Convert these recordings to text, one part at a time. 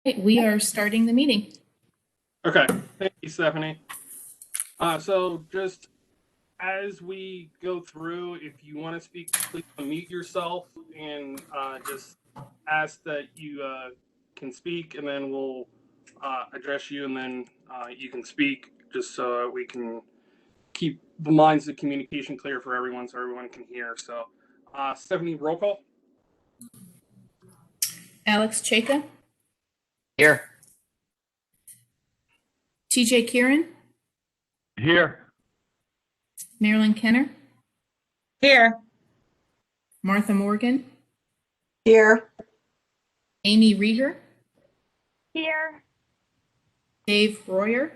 We are starting the meeting. Okay, thank you, Stephanie. So just as we go through, if you want to speak, please unmute yourself and just ask that you can speak, and then we'll address you, and then you can speak, just so we can keep the lines of communication clear for everyone, so everyone can hear. So, Stephanie, roll call. Alex Chaka, Here. TJ Kieran, Here. Marilyn Kenner, Here. Martha Morgan, Here. Amy Rieger, Here. Dave Royer,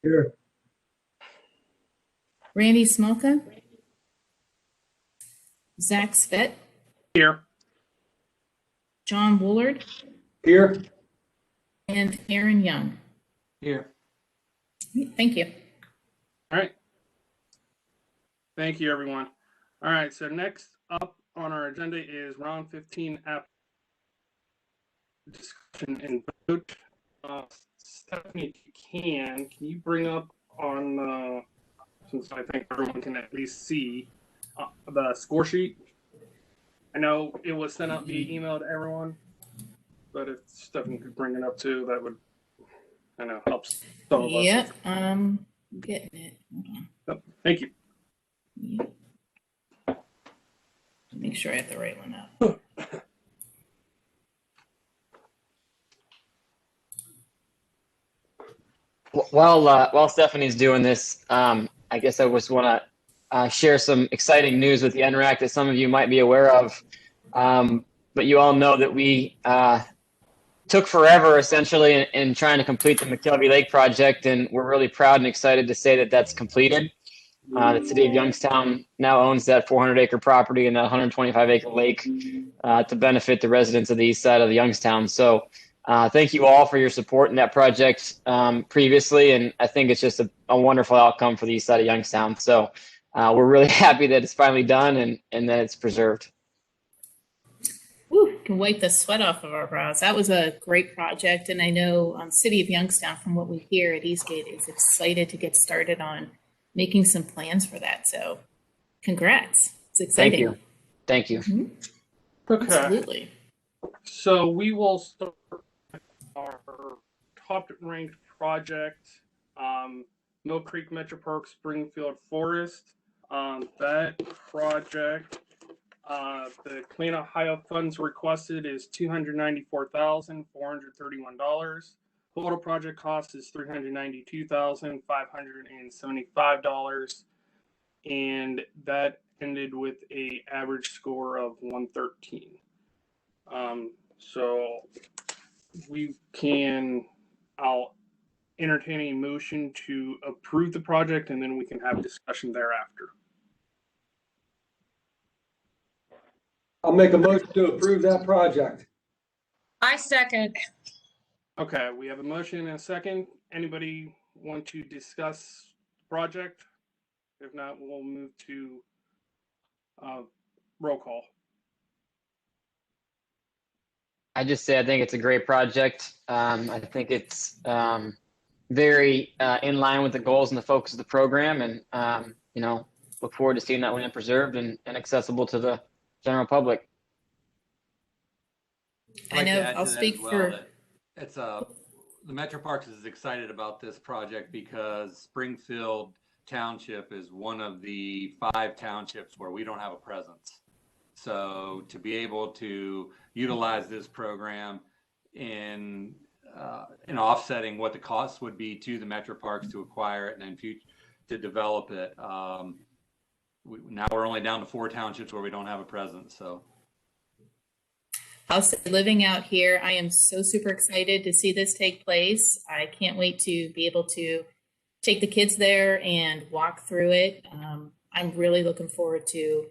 Here. Randy Smolka, Zach Svett, Here. John Woolard, Here. and Aaron Young. Here. Thank you. All right. Thank you, everyone. All right, so next up on our agenda is round 15 app discussion and vote. Stephanie, if you can you bring up on, since I think everyone can at least see the score sheet? I know it was sent out via email to everyone, but if Stephanie could bring it up too, that would, I know, helps some of us. Yep, I'm getting it. Hold on. Oh, thank you. Yep. Make sure I have the right one up. While Stephanie's doing this, I guess I just want to share some exciting news with the NRAC that some of you might be aware of. But you all know that we took forever, essentially, in trying to complete the McKelvey Lake project, and we're really proud and excited to say that that's completed. The city of Youngstown now owns that 400-acre property and that 125-acre lake to benefit the residents of the east side of Youngstown. So thank you all for your support in that project previously, and I think it's just a wonderful outcome for the east side of Youngstown. So we're really happy that it's finally done and that it's preserved. Woo, can wipe the sweat off of our brows. That was a great project, and I know City of Youngstown, from what we hear at Eastgate, is excited to get started on making some plans for that. So congrats. It's exciting. Thank you. Mm-hmm. Okay. Absolutely. So we will start our top-ranked project, Mill Creek Metro Park Springfield Forest. That project, the Clean Ohio funds requested is $294,431. Total project cost is $392,575, and that ended with a average score of 113. So I'll entertain a motion to approve the project, and then we can have discussion thereafter. I'll make a motion to approve that project. I second. Okay, we have a motion and a second. Anybody want to discuss the project? If not, we'll move to roll call. I just say I think it's a great project. I think it's very in line with the goals and the focus of the program, and look forward to seeing that land preserved and accessible to the general public. I know I'll speak for. It's the Metro Parks is excited about this project because Springfield Township is one of the 5 townships where we don't have a presence. So to be able to utilize this program in offsetting what the costs would be to the Metro Parks to acquire it and then to develop it. Now we're only down to 4 townships where we don't have a presence. So I'll say, living out here, I am so super excited to see this take place. I can't wait to be able to take the kids there and walk through it. I'm really looking forward to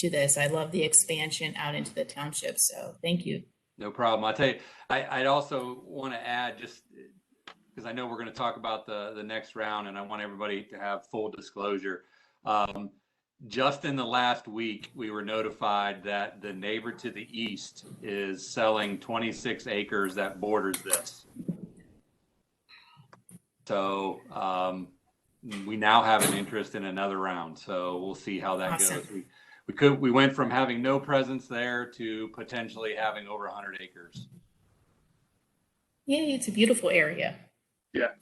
this. I love the expansion out into the township. So thank you. no problem. I'll tell you, I'd also want to add, just because I know we're going to talk about the next round, and I want everybody to have full disclosure. just in the last week, we were notified that the neighbor to the east is selling 26 acres that borders this. So we now have an interest in another round. So we'll see how that Awesome. goes. We went from having no presence there to potentially having over 100 acres. Yay, it's a beautiful area. Yeah.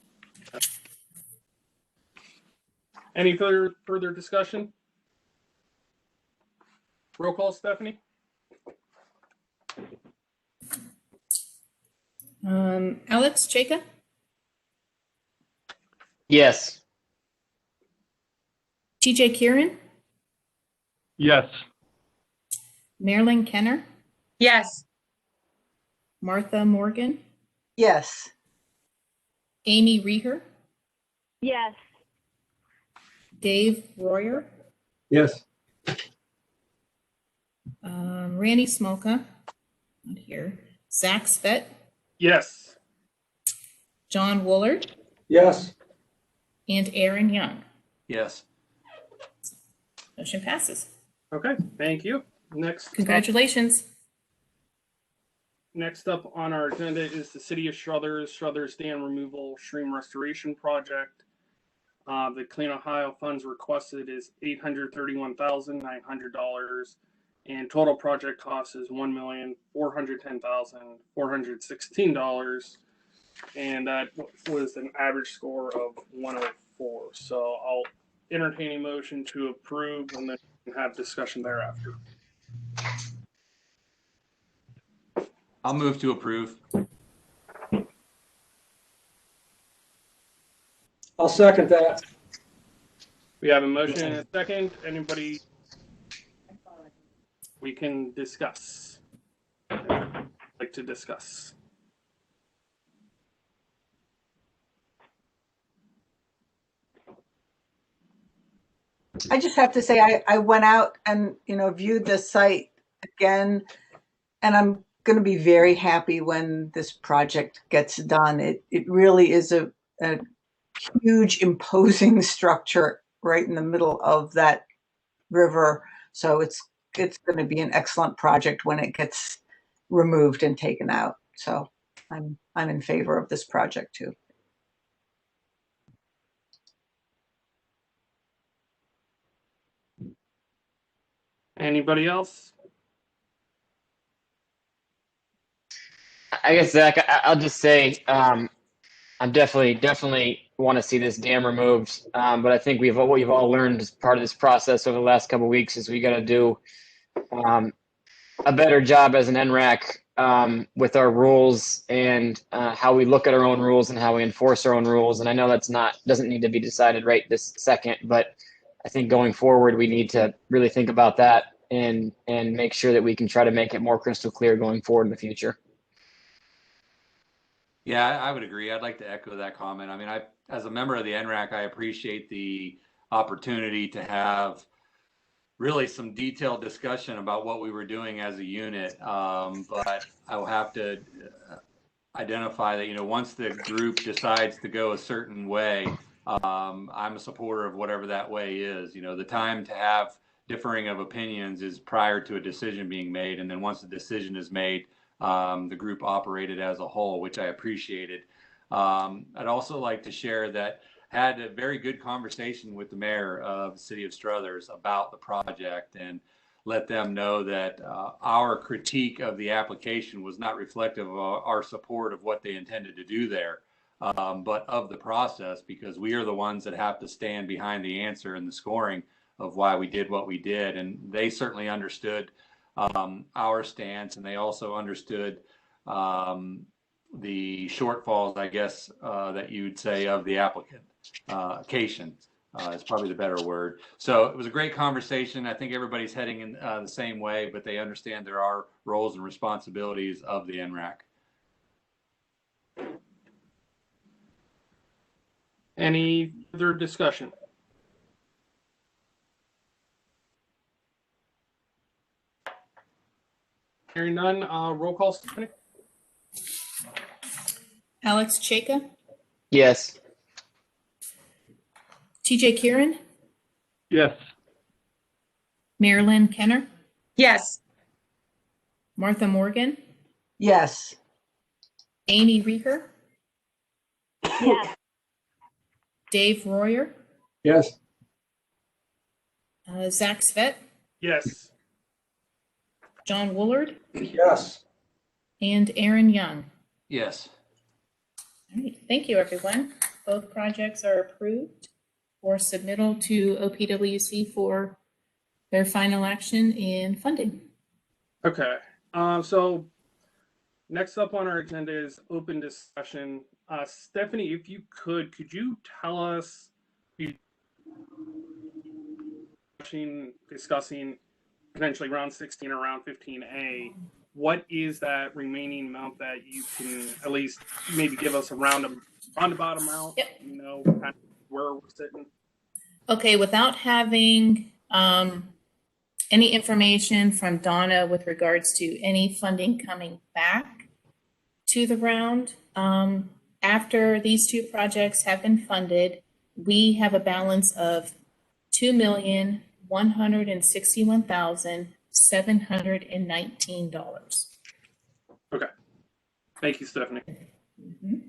Any further discussion? Roll call, Stephanie? Alex Chaka, Yes. TJ Kieran, Yes. Marilyn Kenner, Yes. Martha Morgan, Yes. Amy Reher, Yes. Dave Royer, Yes. Randy Smolka, not here, Zach Spett, Yes. John Woolard, Yes. and Aaron Young. Yes. Motion passes. Okay, thank you. Congratulations. Next up on our agenda is the City of Struthers Dam Removal Stream Restoration Project. The Clean Ohio funds requested is $831,900, and total project cost is $1,410,416, and that was an average score of 104. So I'll entertain a motion to approve, and then we can have discussion thereafter. I'll move to approve. I'll second that. We have a motion and a second. Anybody? We can discuss. Like to discuss. I just have to say, I went out and, viewed the site again, and I'm going to be very happy when this project gets done. It really is a huge, imposing structure right in the middle of that river. So it's going to be an excellent project when it gets removed and taken out. So I'm in favor of this project too. Anybody else? I guess, Zach, I'll just say I'm definitely want to see this dam removed. But I think what we've all learned as part of this process over the last couple of weeks is we got to do a better job as an NRAC with our rules and how we look at our own rules and how we enforce our own rules. And I know doesn't need to be decided right this second, but I think going forward we need to really think about that and make sure that we can try to make it more crystal clear going forward in the future. Yeah, I would agree. I'd like to echo that comment. I mean, as a member of the NRAC, I appreciate the opportunity to have really some detailed discussion about what we were doing as a unit. But I'll have to identify that, once the group decides to go a certain way, I'm a supporter of whatever that way is. The time to have differing of opinions is prior to a decision being made. And then once the decision is made, the group operated as a whole, which I appreciated. I'd also like to share that I had a very good conversation with the mayor of the city of Struthers about the project and let them know that our critique of the application was not reflective of our support of what they intended to do there, but of the process, because we are the ones that have to stand behind the answer and the scoring of why we did what we did. And they certainly understood our stance, and they also understood the shortfalls, I guess, that you'd say of the application is probably the better word. So it was a great conversation. I think everybody's heading in the same way, but they understand there are roles and responsibilities of the NRAC. Any further discussion? Hearing none, roll call, Stephanie? Alex Chaka, Yes. TJ Kieran, Yes. Marilyn Kenner, Yes. Martha Morgan, Yes. Amy Rieger, Yes. Dave Royer, Yes. Zach Svet, Yes. John Woolard, Yes. and Aaron Young. Yes. All right, thank you, everyone. Both projects are approved for submittal to OPWC for their final action and funding. Okay. So next up on our agenda is open discussion. Stephanie, if you could you tell us, discussing potentially round 16 or round 15A, what is that remaining amount that you can at least maybe give us a roundabout amount? Yep. You know, kind of where we're sitting. Okay, without having any information from Donna with regards to any funding coming back to the round, after these two projects have been funded, we have a balance of $2,161,719. Okay. Thank you, Stephanie. Mhm.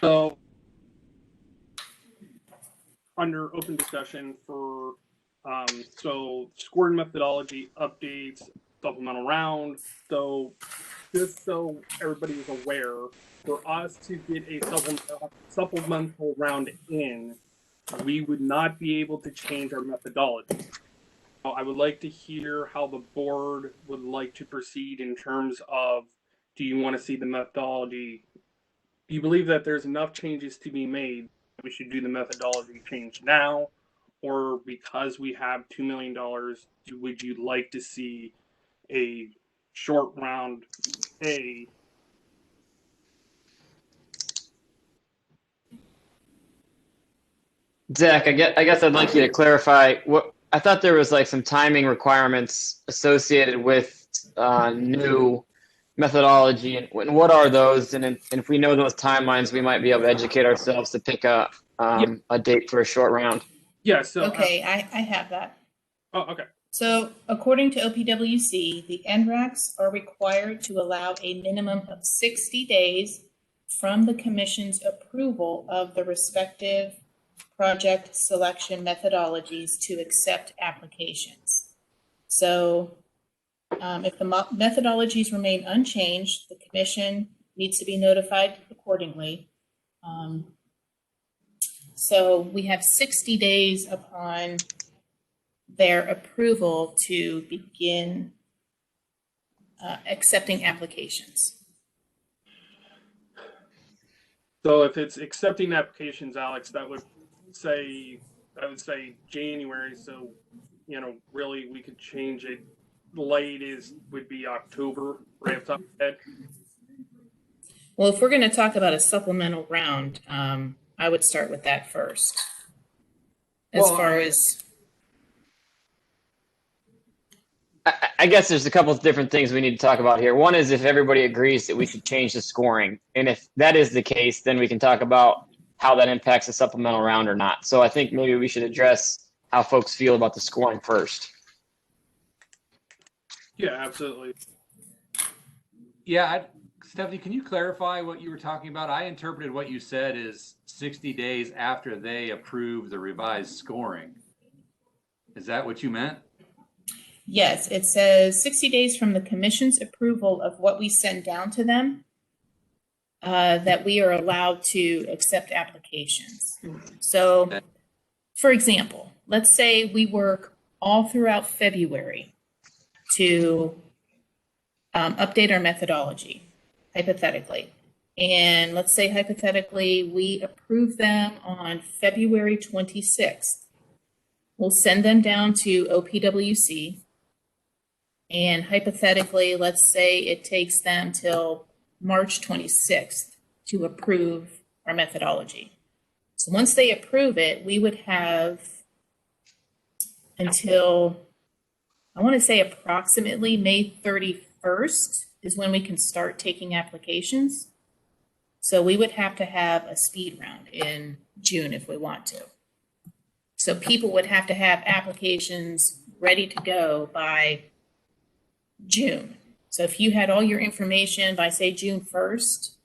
So under open discussion for so scoring methodology updates, supplemental round. So just so everybody is aware, for us to get a supplemental round in, we would not be able to change our methodology. I would like to hear how the board would like to proceed in terms of, do you want to see the methodology? Do you believe that there's enough changes to be made that we should do the methodology change now? Or because we have $2 million, would you like to see a short round A? Zach, I guess I'd like you to clarify what I thought there was like some timing requirements associated with new methodology, and what are those? And if we know those timelines, we might be able to educate ourselves to pick a date for a short round. Yeah, so Okay, I have that. oh, okay. So according to OPWC, the NRACs are required to allow a minimum of 60 days from the commission's approval of the respective project selection methodologies to accept applications. So if the methodologies remain unchanged, the commission needs to be notified accordingly. So we have 60 days upon their approval to begin accepting applications. So if it's accepting applications, Alex, that would say January. So, you know, really we could change it. Late would be October, right off the top of the head. Well, if we're going to talk about a supplemental round, I would start with that first. As far as I guess there's a couple of different things we need to talk about here. One is if everybody agrees that we should change the scoring. And if that is the case, then we can talk about how that impacts the supplemental round or not. So I think maybe we should address how folks feel about the scoring first. Yeah, absolutely. Yeah, Stephanie, can you clarify what you were talking about? I interpreted what you said as 60 days after they approve the revised scoring. Is that what you meant? yes, it says 60 days from the commission's approval of what we send down to them, that we are allowed to accept applications. So, for example, let's say we work all throughout February to update our methodology, hypothetically. And let's say hypothetically, we approve them on February 26th. We'll send them down to OPWC. And hypothetically, let's say it takes them till March 26th to approve our methodology. So once they approve it, we would have until, I want to say approximately May 31st is when we can start taking applications. So we would have to have a speed round in June if we want to. So people would have to have applications ready to go by June. So if you had all your information by, say, June 1st,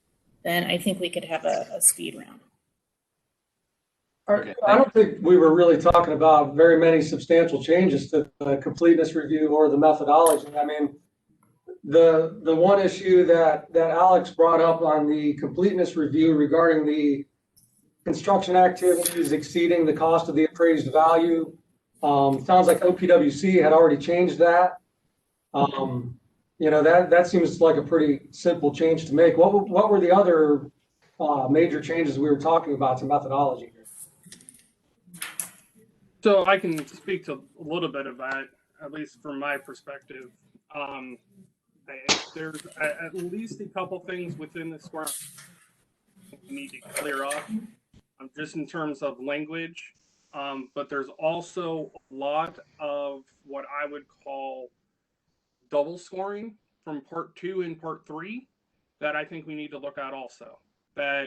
then I think we could have a speed round. Okay. I don't think we were really talking about very many substantial changes to the completeness review or the methodology. I mean, the one issue that Alex brought up on the completeness review regarding the construction activities exceeding the cost of the appraised value, sounds like OPWC had already changed that. You know, that seems like a pretty simple change to make. What were the other major changes we were talking about to methodology? So I can speak to a little bit of that, at least from my perspective. There's at least a couple things within this square we need to clear up, just in terms of language. But there's also a lot of what I would call double scoring from part 2 and part 3 that I think we need to look at also. That,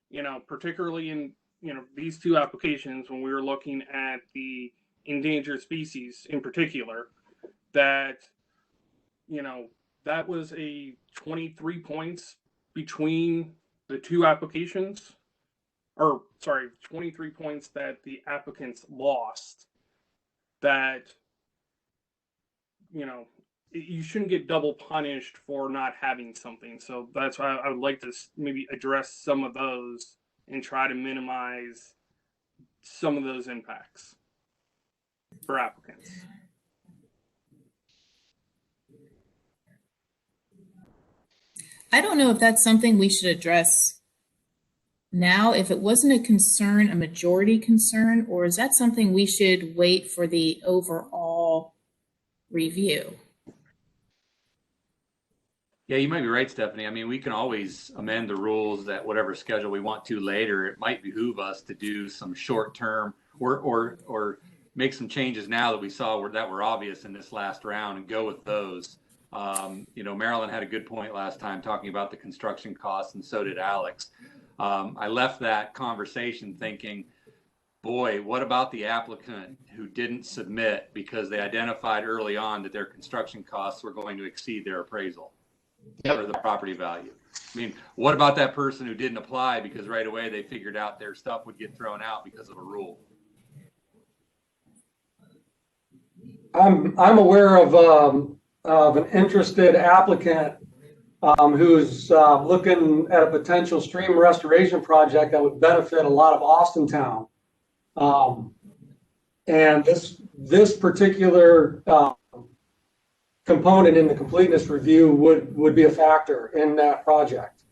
you know, particularly in, you know, these two applications, when we were looking at the endangered species in particular, that, you know, that was a 23 points between the two applications, or sorry, 23 points that the applicants lost, that, you know, you shouldn't get double punished for not having something. So that's why I would like to maybe address some of those and try to minimize some of those impacts for applicants. I don't know if that's something we should address now, if it wasn't a concern, a majority concern, or is that something we should wait for the overall review? Yeah, you might be right, Stephanie. I mean, we can always amend the rules at whatever schedule we want to later. It might behoove us to do some short term or make some changes now that we saw that were obvious in this last round and go with those. You know, Marilyn had a good point last time talking about the construction costs, and so did Alex. I left that conversation thinking, boy, what about the applicant who didn't submit because they identified early on that their construction costs were going to exceed their appraisal? Yep. Or the property value. I mean, what about that person who didn't apply because right away they figured out their stuff would get thrown out because of a rule? I'm aware of an interested applicant who's looking at a potential stream restoration project that would benefit a lot of Austintown. And this particular component in the completeness review would be a factor in that project.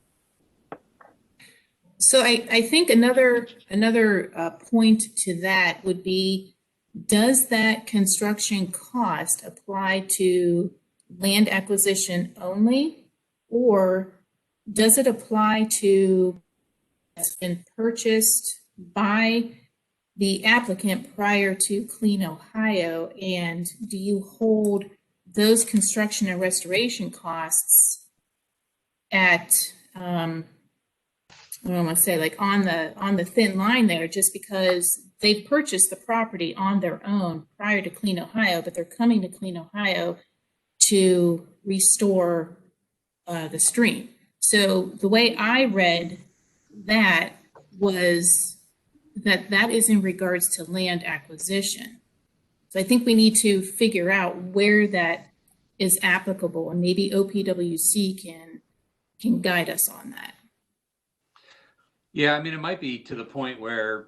So I think another point to that would be, does that construction cost apply to land acquisition only, or does it apply to that's been purchased by the applicant prior to Clean Ohio? And do you hold those construction and restoration costs at, I don't want to say like on the thin line there, just because they've purchased the property on their own prior to Clean Ohio, but they're coming to Clean Ohio to restore the stream. So the way I read that was that is in regards to land acquisition. So I think we need to figure out where that is applicable, and maybe OPWC can guide us on that. Yeah, I mean, it might be to the point where,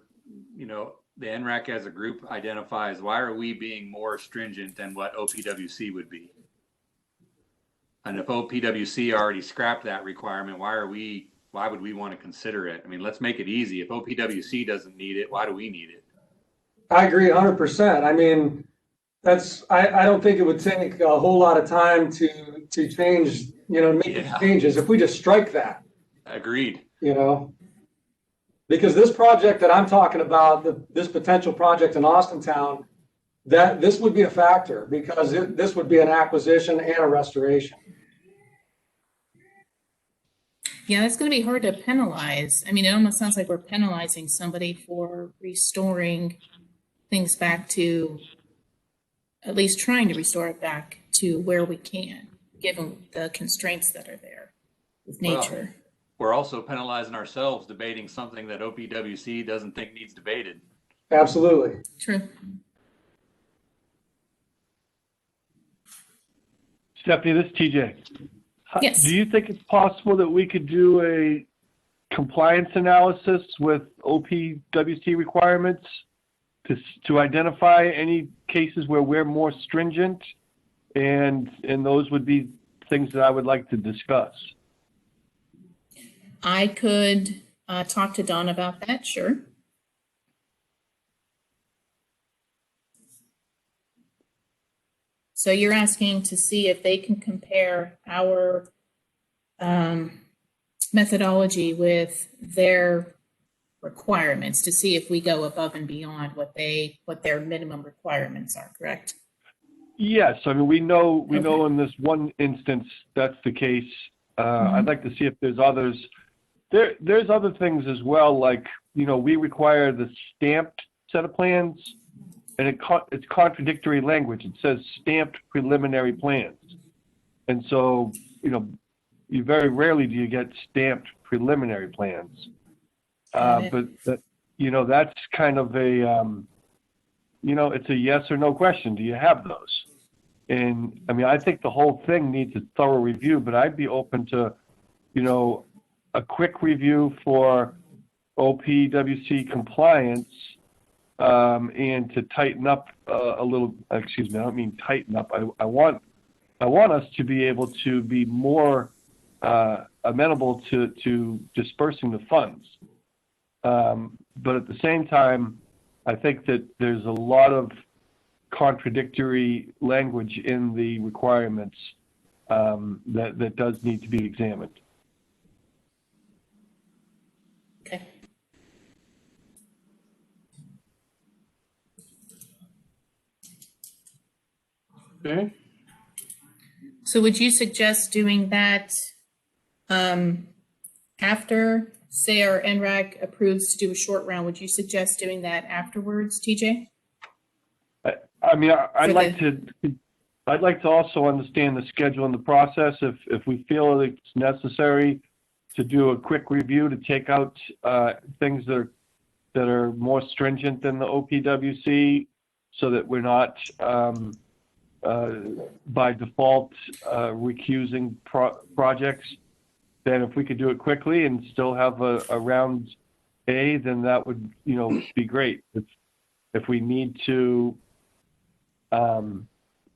you know, the NRAC as a group identifies, why are we being more stringent than what OPWC would be? And if OPWC already scrapped that requirement, why would we want to consider it? I mean, let's make it easy. If OPWC doesn't need it, why do we need it? I agree 100%. I mean, I don't think it would take a whole lot of time to change, you know, make these changes if we just strike that. Agreed. You know, because this project that I'm talking about, this potential project in Austintown, that this would be a factor because this would be an acquisition and a restoration. Yeah, it's going to be hard to penalize. I mean, it almost sounds like we're penalizing somebody for restoring things back to at least trying to restore it back to where we can, given the constraints that are there with nature. We're also penalizing ourselves debating something that OPWC doesn't think needs debated. Absolutely. True. Stephanie, this is TJ. Yes. Do you think it's possible that we could do a compliance analysis with OPWC requirements to identify any cases where we're more stringent? And those would be things that I would like to discuss. I could talk to Dawn about that, sure. So you're asking to see if they can compare our methodology with their requirements to see if we go above and beyond what their minimum requirements are, correct? Yes, I mean we know in this one instance that's the case. I'd like to see if there's others. There's other things as well, like we require the stamped set of plans, and it's contradictory language. It says stamped preliminary plans, and so you very rarely do you get stamped preliminary plans. But that's kind of a it's a yes or no question. Do you have those? And I mean, I think the whole thing needs a thorough review, but I'd be open to, a quick review for OPWC compliance, and to tighten up a little. Excuse me, I don't mean tighten up. I want us to be able to be more amenable to dispersing the funds. But at the same time, I think that there's a lot of contradictory language in the requirements that does need to be examined. Okay. Okay. So would you suggest doing that after, say, our NRAC approves to do a short round? Would you suggest doing that afterwards, TJ? I mean, I'd like to also understand the schedule and the process. If we feel it's necessary to do a quick review to take out things that are more stringent than the OPWC, so that we're not by default recusing projects, then if we could do it quickly and still have a round A, then that would be great. If we need to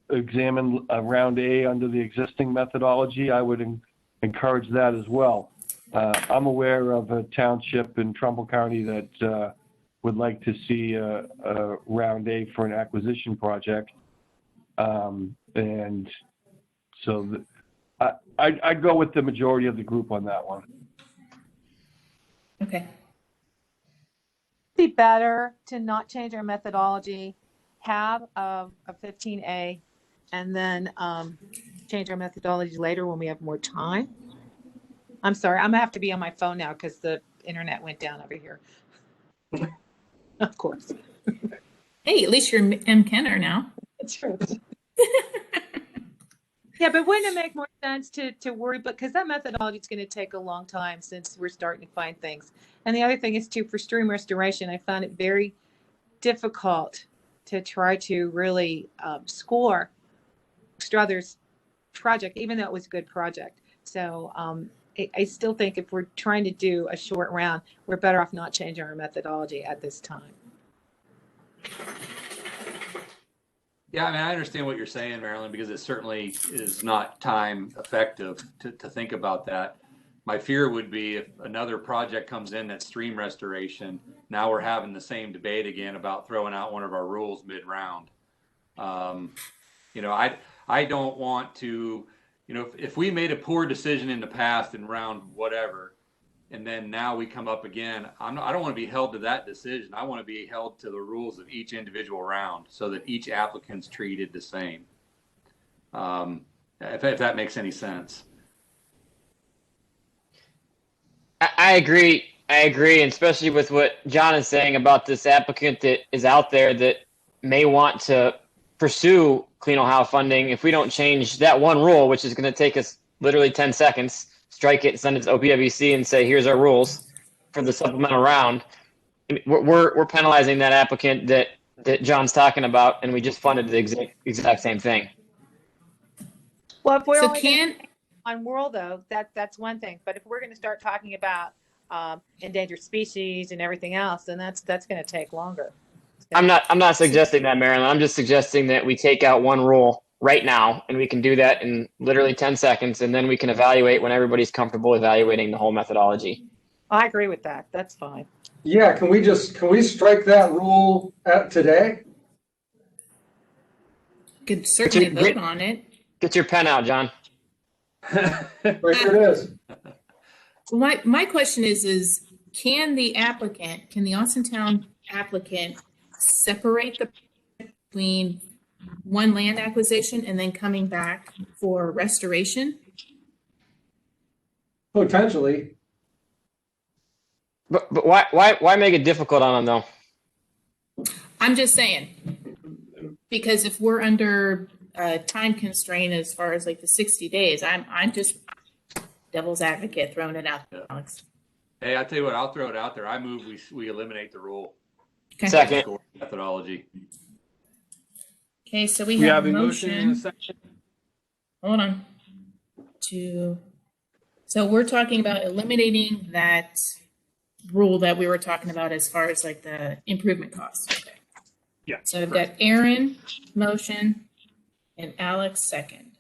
examine a round A under the existing methodology, I would encourage that as well. I'm aware of a township in Trumbull County that would like to see a round A for an acquisition project. And so I'd go with the majority of the group on that one. Okay. Be better to not change our methodology, have a 15A, and then change our methodology later when we have more time. I'm sorry, I'm gonna have to be on my phone now because the internet went down over here. Of course. Hey, at least you're M. Kenner now. That's true. Yeah, but wouldn't it make more sense to worry, because that methodology is going to take a long time since we're starting to find things. And the other thing is too, for stream restoration, I found it very difficult to try to really score Struther's project, even though it was a good project. So I still think if we're trying to do a short round, we're better off not changing our methodology at this time. Yeah, I mean, I understand what you're saying, Marilyn, because it certainly is not time effective to think about that. My fear would be if another project comes in that's stream restoration, now we're having the same debate again about throwing out one of our rules mid-round. I don't want to, if we made a poor decision in the past in round whatever, and then now we come up again, I don't want to be held to that decision. I want to be held to the rules of each individual round so that each applicant's treated the same. If that makes any sense. I agree. And especially with what John is saying about this applicant that is out there that may want to pursue Clean Ohio funding if we don't change that one rule, which is going to take us literally 10 seconds, strike it, send it to OPWC and say, here's our rules for the supplemental round. We're penalizing that applicant that John's talking about, and we just funded the exact same thing. Well, if we're So only gonna on world though, that's one thing. But if we're going to start talking about endangered species and everything else, then that's going to take longer. I'm not suggesting that, Marilyn. I'm just suggesting that we take out one rule right now, and we can do that in literally 10 seconds, and then we can evaluate when everybody's comfortable evaluating the whole methodology. I agree with that. That's fine. Yeah, can we strike that rule today? Could certainly vote on it. Get your pen out, John. Right here it is. My question is can the Austintown applicant separate between one land acquisition and then coming back for restoration? Potentially. But why make it difficult on them though? I'm just saying, because if we're under a time constraint as far as like the 60 days, I'm just devil's advocate throwing it out there, Alex. Hey, I'll tell you what, I'll throw it out there. I move we eliminate the rule. Okay. Second. Methodology. Okay, so we We have have a a motion and a motion. second. Hold on. So we're talking about eliminating that rule that we were talking about as far as like the improvement costs. Okay. Yeah. So I've got Aaron motion and Alex second.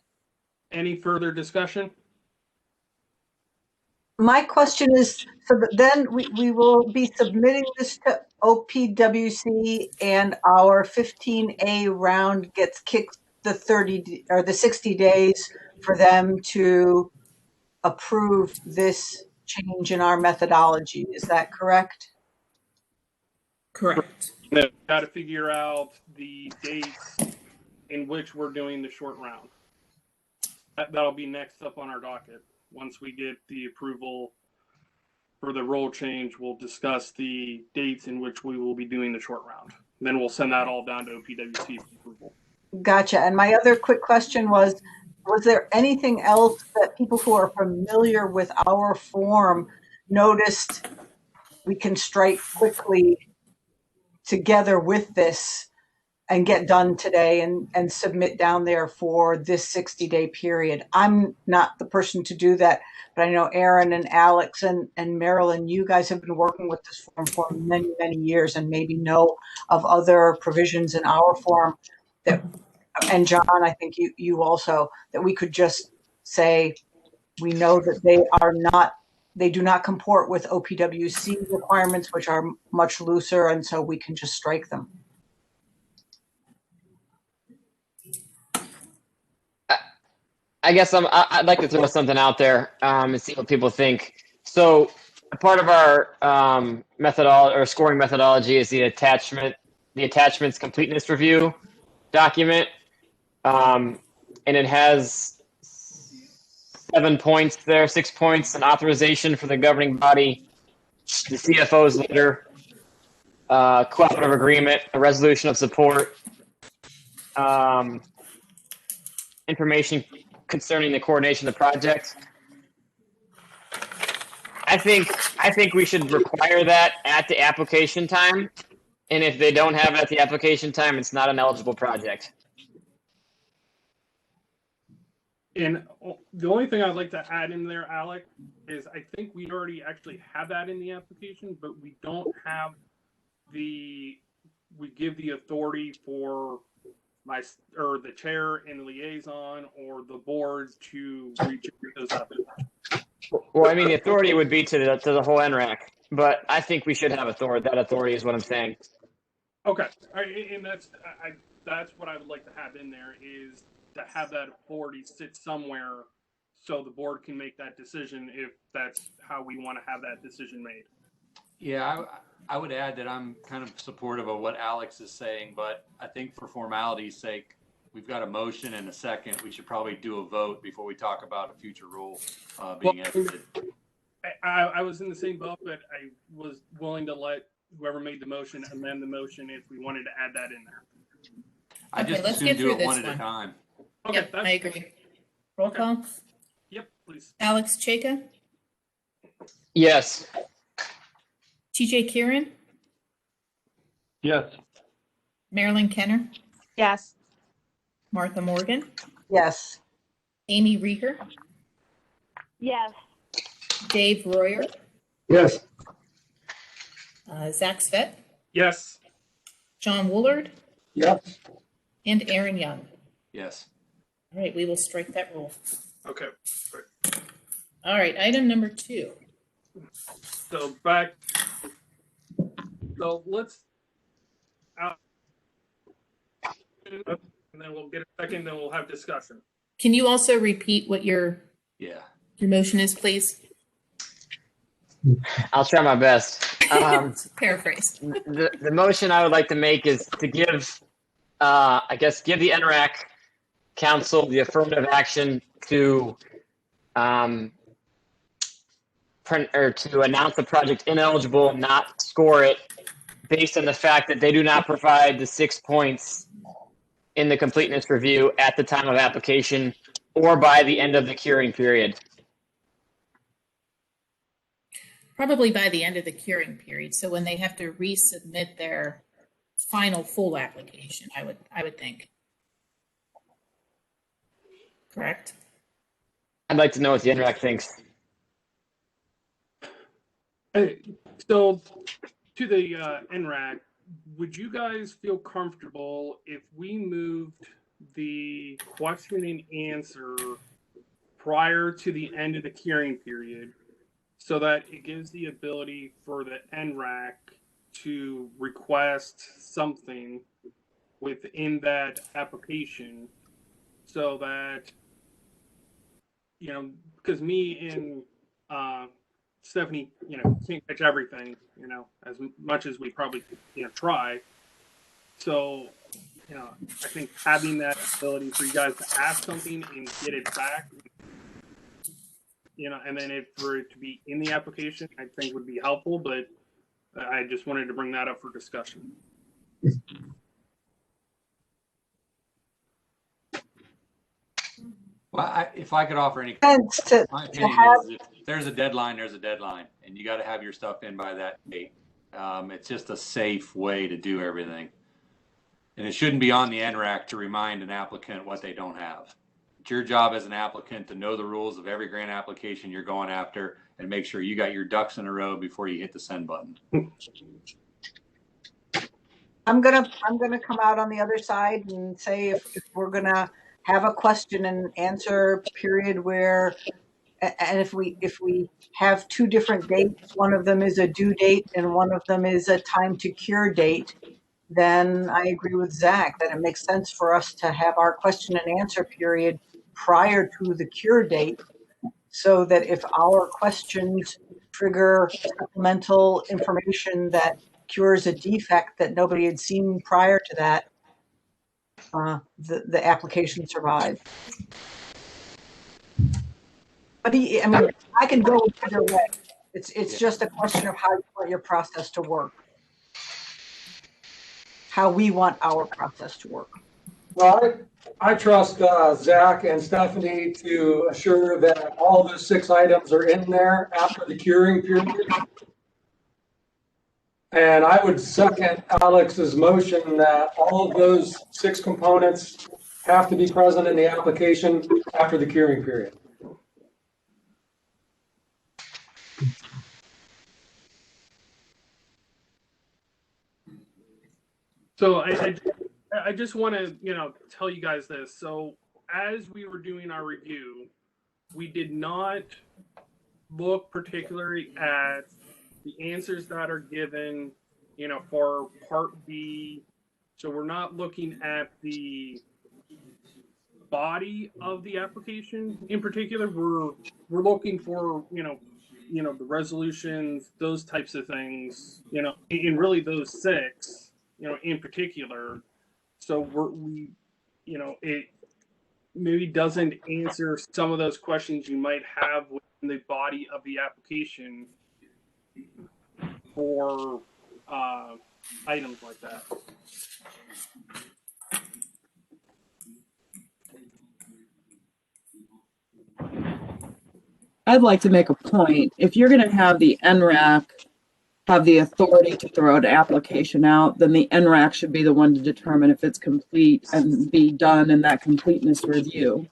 Any further discussion? My question is, so that then we will be submitting this to OPWC and our 15A round gets kicked the 30 or the 60 days for them to approve this change in our methodology. Is that correct? Correct. We've got to figure out the dates in which we're doing the short round. That'll be next up on our docket. Once we get the approval for the rule change, we'll discuss the dates in which we will be doing the short round. Then we'll send that all down to OPWC for approval. Gotcha. And my other quick question was there anything else that people who are familiar with our form noticed we can strike quickly together with this and get done today and submit down there for this 60-day period? I'm not the person to do that, but I know Aaron and Alex and Marilyn, you guys have been working with this form for many, many years and maybe know of other provisions in our form that, and John, I think you also, that we could just say, we know that they do not comport with OPWC requirements, which are much looser, and so we can just strike them. I guess I'd like to throw something out there and see what people think. So part of our methodology or scoring methodology is the attachments completeness review document, and it has 7 points there, 6 points, an authorization for the governing body, the CFO's letter, cooperative agreement, a resolution of support, information concerning the coordination of the project. I think we should require that at the application time, and if they don't have it at the application time, it's not an eligible project. And the only thing I'd like to add in there, Alec, is I think we already actually have that in the application, but we don't have we give the authority for the chair and the liaison or the board to reach those up. Well, I mean, the authority would be to the whole NRAC, but I think we should have authority. That authority is what I'm saying. Okay, and that's what I would like to have in there, is to have that authority sit somewhere so the board can make that decision if that's how we want to have that decision made. Yeah, I would add that I'm kind of supportive of what Alex is saying, but I think for formality's sake, we've got a motion and a second. We should probably do a vote before we talk about a future rule being edited. I was in the same boat, but I was willing to let whoever made the motion amend the motion if we wanted to add that in there. I Okay, just let's assume get do through it this one at a one. time. Okay, Yep, that's I agree. Roll Okay. call. Yep, please. Alex Chaka, Yes. TJ Kieran, Yes. Marilyn Kenner, Yes. Martha Morgan, Yes. Amy Rieger, Yes. Dave Royer, Yes. Zach Svett, Yes. John Woolard, Yes. and Aaron Young. Yes. All right, we will strike that rule. Okay. All right, item number 2. So back. So let's out, and then we'll get a second. Then we'll have discussion. Can you also repeat what your Yeah. motion is, please? I'll try my best. Paraphrase. The motion I would like to make is to give, give the NRAC council the affirmative action to to announce the project ineligible, not score it, based on the fact that they do not provide the 6 points in the completeness review at the time of application or by the end of the curing period. Probably by the end of the curing period. So when they have to resubmit their final full application, I would think. Correct? I'd like to know what the NRAC thinks. Hey, so to the NRAC, would you guys feel comfortable if we moved the question and answer prior to the end of the curing period so that it gives the ability for the NRAC to request something within that application so that, because me and Stephanie, can't catch everything, as much as we probably try. So, I think having that ability for you guys to ask something and get it back, and then for it to be in the application, I think would be helpful. But I just wanted to bring that up for discussion. Well, if I could offer any, And to my opinion have, is if there's a deadline, there's a deadline, and you got to have your stuff in by that date. It's just a safe way to do everything. And it shouldn't be on the NRAC to remind an applicant what they don't have. It's your job as an applicant to know the rules of every grant application you're going after and make sure you got your ducks in a row before you hit the send button. I'm gonna come out on the other side and say if we're gonna have a question and answer period where, and if we have 2 different dates, one of them is a due date and one of them is a time to cure date, then I agree with Zach that it makes sense for us to have our question and answer period prior to the cure date, so that if our questions trigger supplemental information that cures a defect that nobody had seen prior to that, the application survived. But I can go either way. It's just a question of how you want your process to work. How we want our process to work. Well, I trust Zach and Stephanie to assure that all those 6 items are in there after the curing period. And I would second Alex's motion that all of those 6 components have to be present in the application after the curing period. So I just want to, tell you guys this. So as we were doing our review, we did not look particularly at the answers that are given, for Part B. So we're not looking at the body of the application in particular. We're looking for, the resolutions, those types of things, and really those 6. In particular, so it maybe doesn't answer some of those questions you might have within the body of the application for items like that. I'd like to make a point. If you're going to have the NRAC have the authority to throw an application out, then the NRAC should be the one to determine if it's complete and be done in that completeness review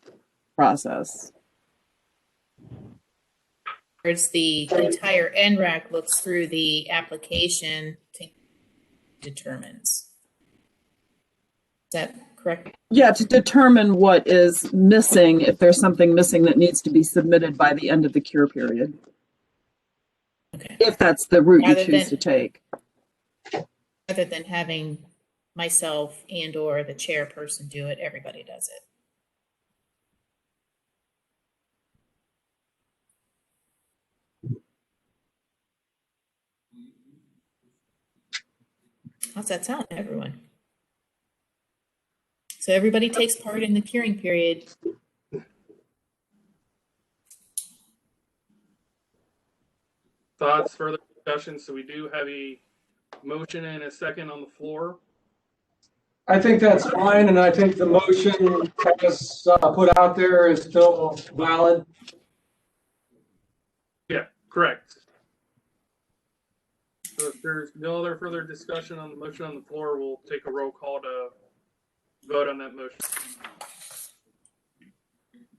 process. It's the entire NRAC looks through the application to determines. Is that correct? Yeah, to determine what is missing, if there's something missing that needs to be submitted by the end of the cure period. Okay. If that's the route you Rather choose than- to take. Rather than having myself and or the chairperson do it, everybody does it. How's that sound, everyone? So everybody takes part in the curing period. Thoughts, further discussion? So we do have a motion and a second on the floor. I think that's fine, and I think the motion as put out there is still valid. Yeah, correct. So if there's no other further discussion on the motion on the floor, we'll take a roll call to vote on that motion.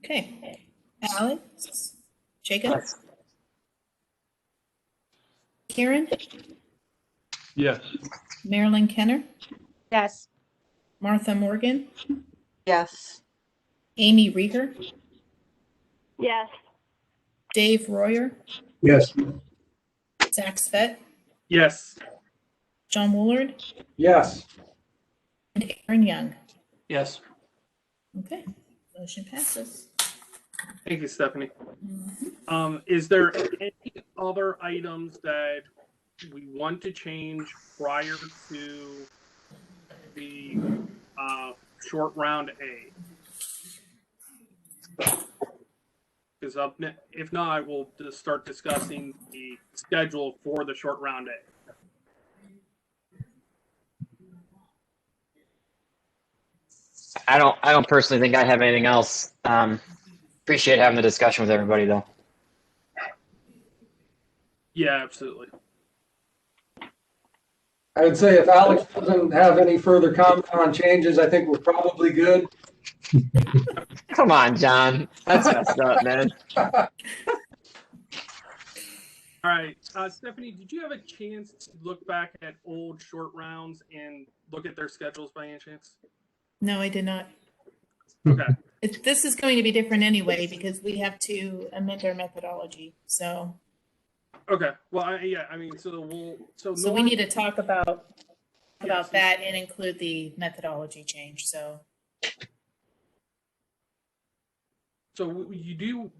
Okay. Alex? Jacob? Karen? Yes. Marilyn Kenner? Yes. Martha Morgan? Yes. Amy Rieger? Yes. Dave Royer? Yes. Zach Svett? Yes. John Woolard? Yes. And Aaron Young? Yes. Okay, motion passes. Thank you, Stephanie. Is there any other items that we want to change prior to the short round A? Because if not, we'll just start discussing the schedule for the short round A. I don't personally think I have anything else. Appreciate having the discussion with everybody though. Yeah, absolutely. I would say if Alex doesn't have any further comment on changes, I think we're probably good. Come on, John. That's messed up, man. All right, Stephanie, did you have a chance to look back at old short rounds and look at their schedules by any chance? No, I did not. Okay. This is going to be different anyway because we have to amend our methodology. So Okay. Well, so we need to talk about that and include the methodology change. So you do.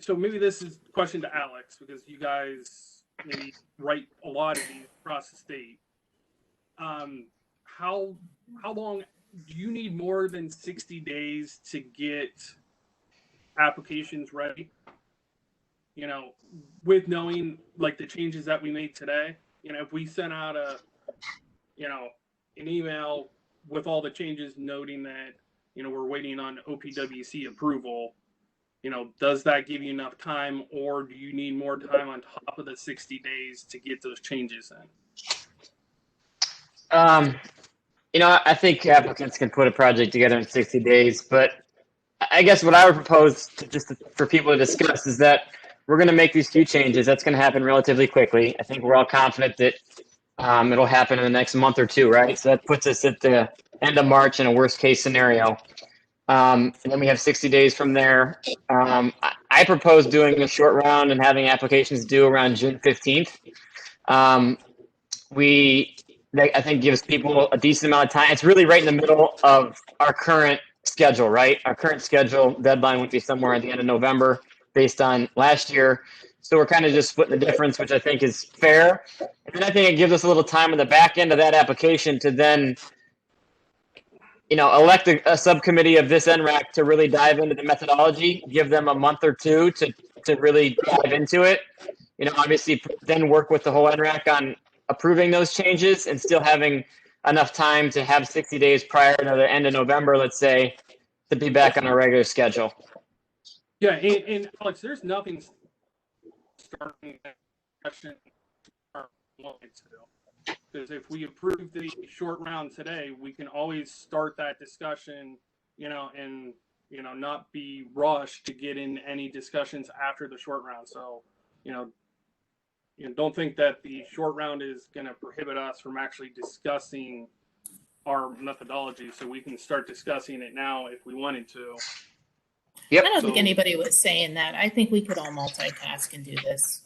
So maybe this is a question to Alex because you guys maybe write a lot of these across the state. How long do you need more than 60 days to get applications ready? You know, with knowing like the changes that we made today, you know, if we sent out an email with all the changes noting that, you know, we're waiting on OPWC approval, you know, does that give you enough time or do you need more time on top of the 60 days to get those changes in? You know, I think applicants can put a project together in 60 days, but I guess what I would propose for people to discuss is that we're going to make these few changes. That's going to happen relatively quickly. I think we're all confident that it'll happen in the next month or two, right? So that puts us at the end of March in a worst case scenario. And then we have 60 days from there. I propose doing a short round and having applications due around June 15th. I think gives people a decent amount of time. It's really right in the middle of our current schedule, right? Our current schedule deadline would be somewhere at the end of November based on last year. So we're kind of just splitting the difference, which I think is fair. And then I think it gives us a little time on the back end of that application to then, you know, elect a subcommittee of this NRAC to really dive into the methodology, give them a month or two to really dive into it. You know, obviously then work with the whole NRAC on approving those changes and still having enough time to have 60 days prior to the end of November, let's say, to be back on our regular schedule. Yeah, and Alex, there's nothing starting that discussion because if we approve the short round today, we can always start that discussion, and not be rushed to get in any discussions after the short round. So, don't think that the short round is going to prohibit us from actually discussing our methodology. So we can start discussing it now if we wanted to. Yep. I don't think anybody was saying that. I think we could all multitask and do this.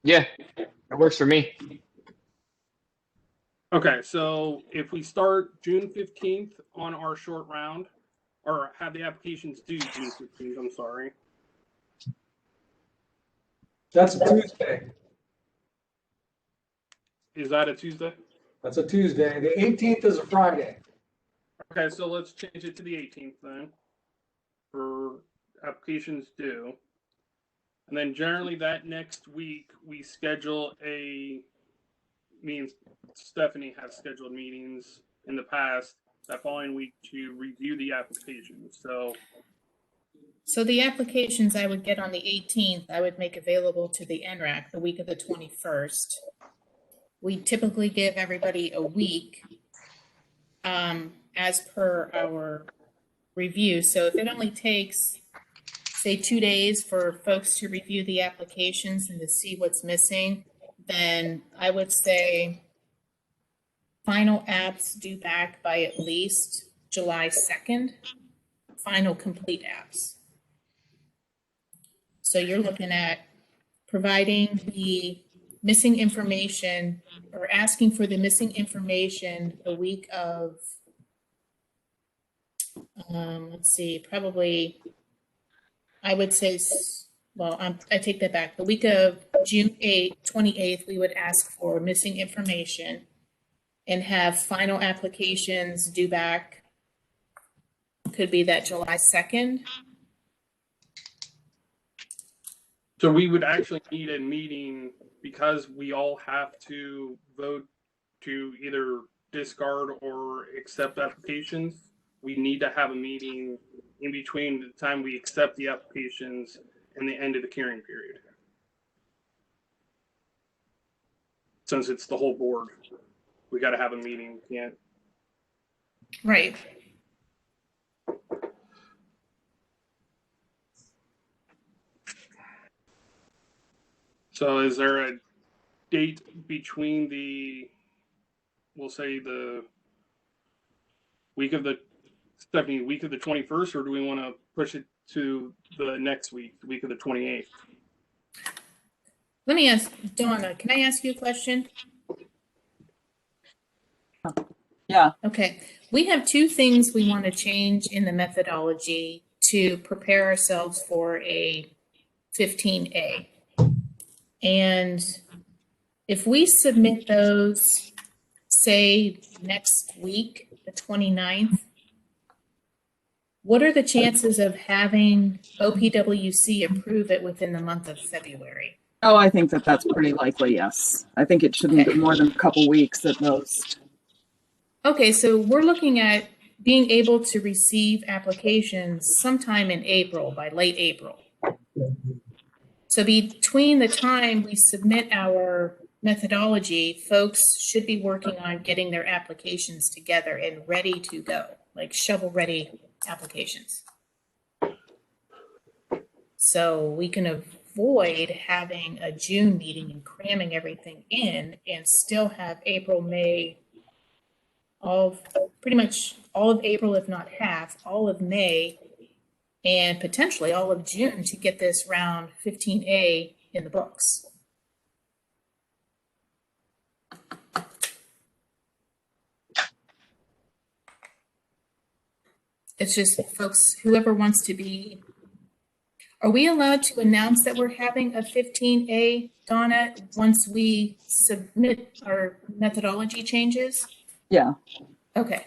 Yeah, it works for me. Okay, so if we start June 15th on our short round, or have the applications due June 15th, I'm sorry. That's a Tuesday. Is that a Tuesday? That's a Tuesday. The 18th is a Friday. Okay, so let's change it to the 18th then for applications due. And then generally that next week we schedule me and Stephanie have scheduled meetings in the past that following week to review the applications. So the applications I would get on the 18th, I would make available to the NRAC the week of the 21st. We typically give everybody a week as per our review. So if it only takes, say, 2 days for folks to review the applications and to see what's missing, then I would say final apps due back by at least July 2nd, final complete apps. So you're looking at providing the missing information or asking for the missing information the week of, let's see, probably, I would say, well, I take that back. The week of June 28th, we would ask for missing information and have final applications due back. Could be that July 2nd. So we would actually need a meeting because we all have to vote to either discard or accept applications. We need to have a meeting in between the time we accept the applications and the end of the hearing period. Since it's the whole board, we got to have a meeting. Can't. Right. So is there a date between we'll say the week of the 21st, or do we want to push it to the next week, the week of the 28th? Let me ask, Donna, can I ask you a question? Yeah. Okay. We have two things we want to change in the methodology to prepare ourselves for a 15A. And if we submit those, say, next week, the 29th, what are the chances of having OPWC approve it within the month of February? Oh, I think that's pretty likely, yes. I think it shouldn't be more than a couple weeks at most. Okay, so we're looking at being able to receive applications sometime in April, by late April. So between the time we submit our methodology, folks should be working on getting their applications together and ready to go, like shovel-ready applications. So we can avoid having a June meeting and cramming everything in and still have April, May, pretty much all of April, if not half, all of May, and potentially all of June to get this round 15A in the books. It's just, folks, whoever wants to be, are we allowed to announce that we're having a 15A, Donna, once we submit our methodology changes? Yeah. Okay.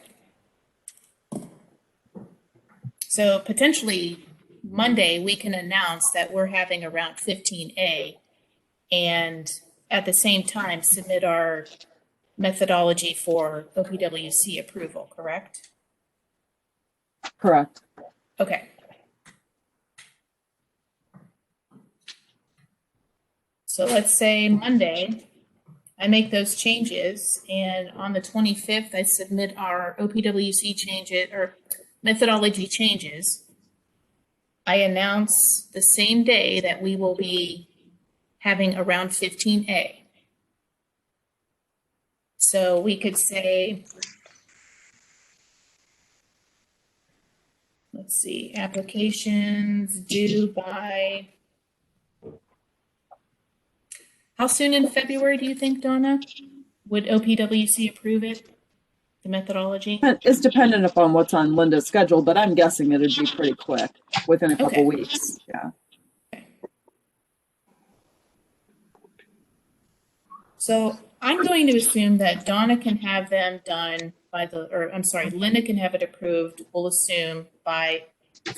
So potentially Monday, we can announce that we're having a round 15A and at the same time submit our methodology for OPWC approval, correct? Correct. Okay. So let's say Monday, I make those changes, and on the 25th, I submit our OPWC changes or methodology changes. I announce the same day that we will be having around 15A. So we could say, let's see, applications due by, how soon in February do you think, Donna? Would OPWC approve it, the methodology? It's dependent upon what's on Linda's schedule, but I'm guessing it'd be pretty quick, within a couple Okay. weeks. Yeah. So I'm going to assume that Donna can have them done by Linda can have it approved, we'll assume by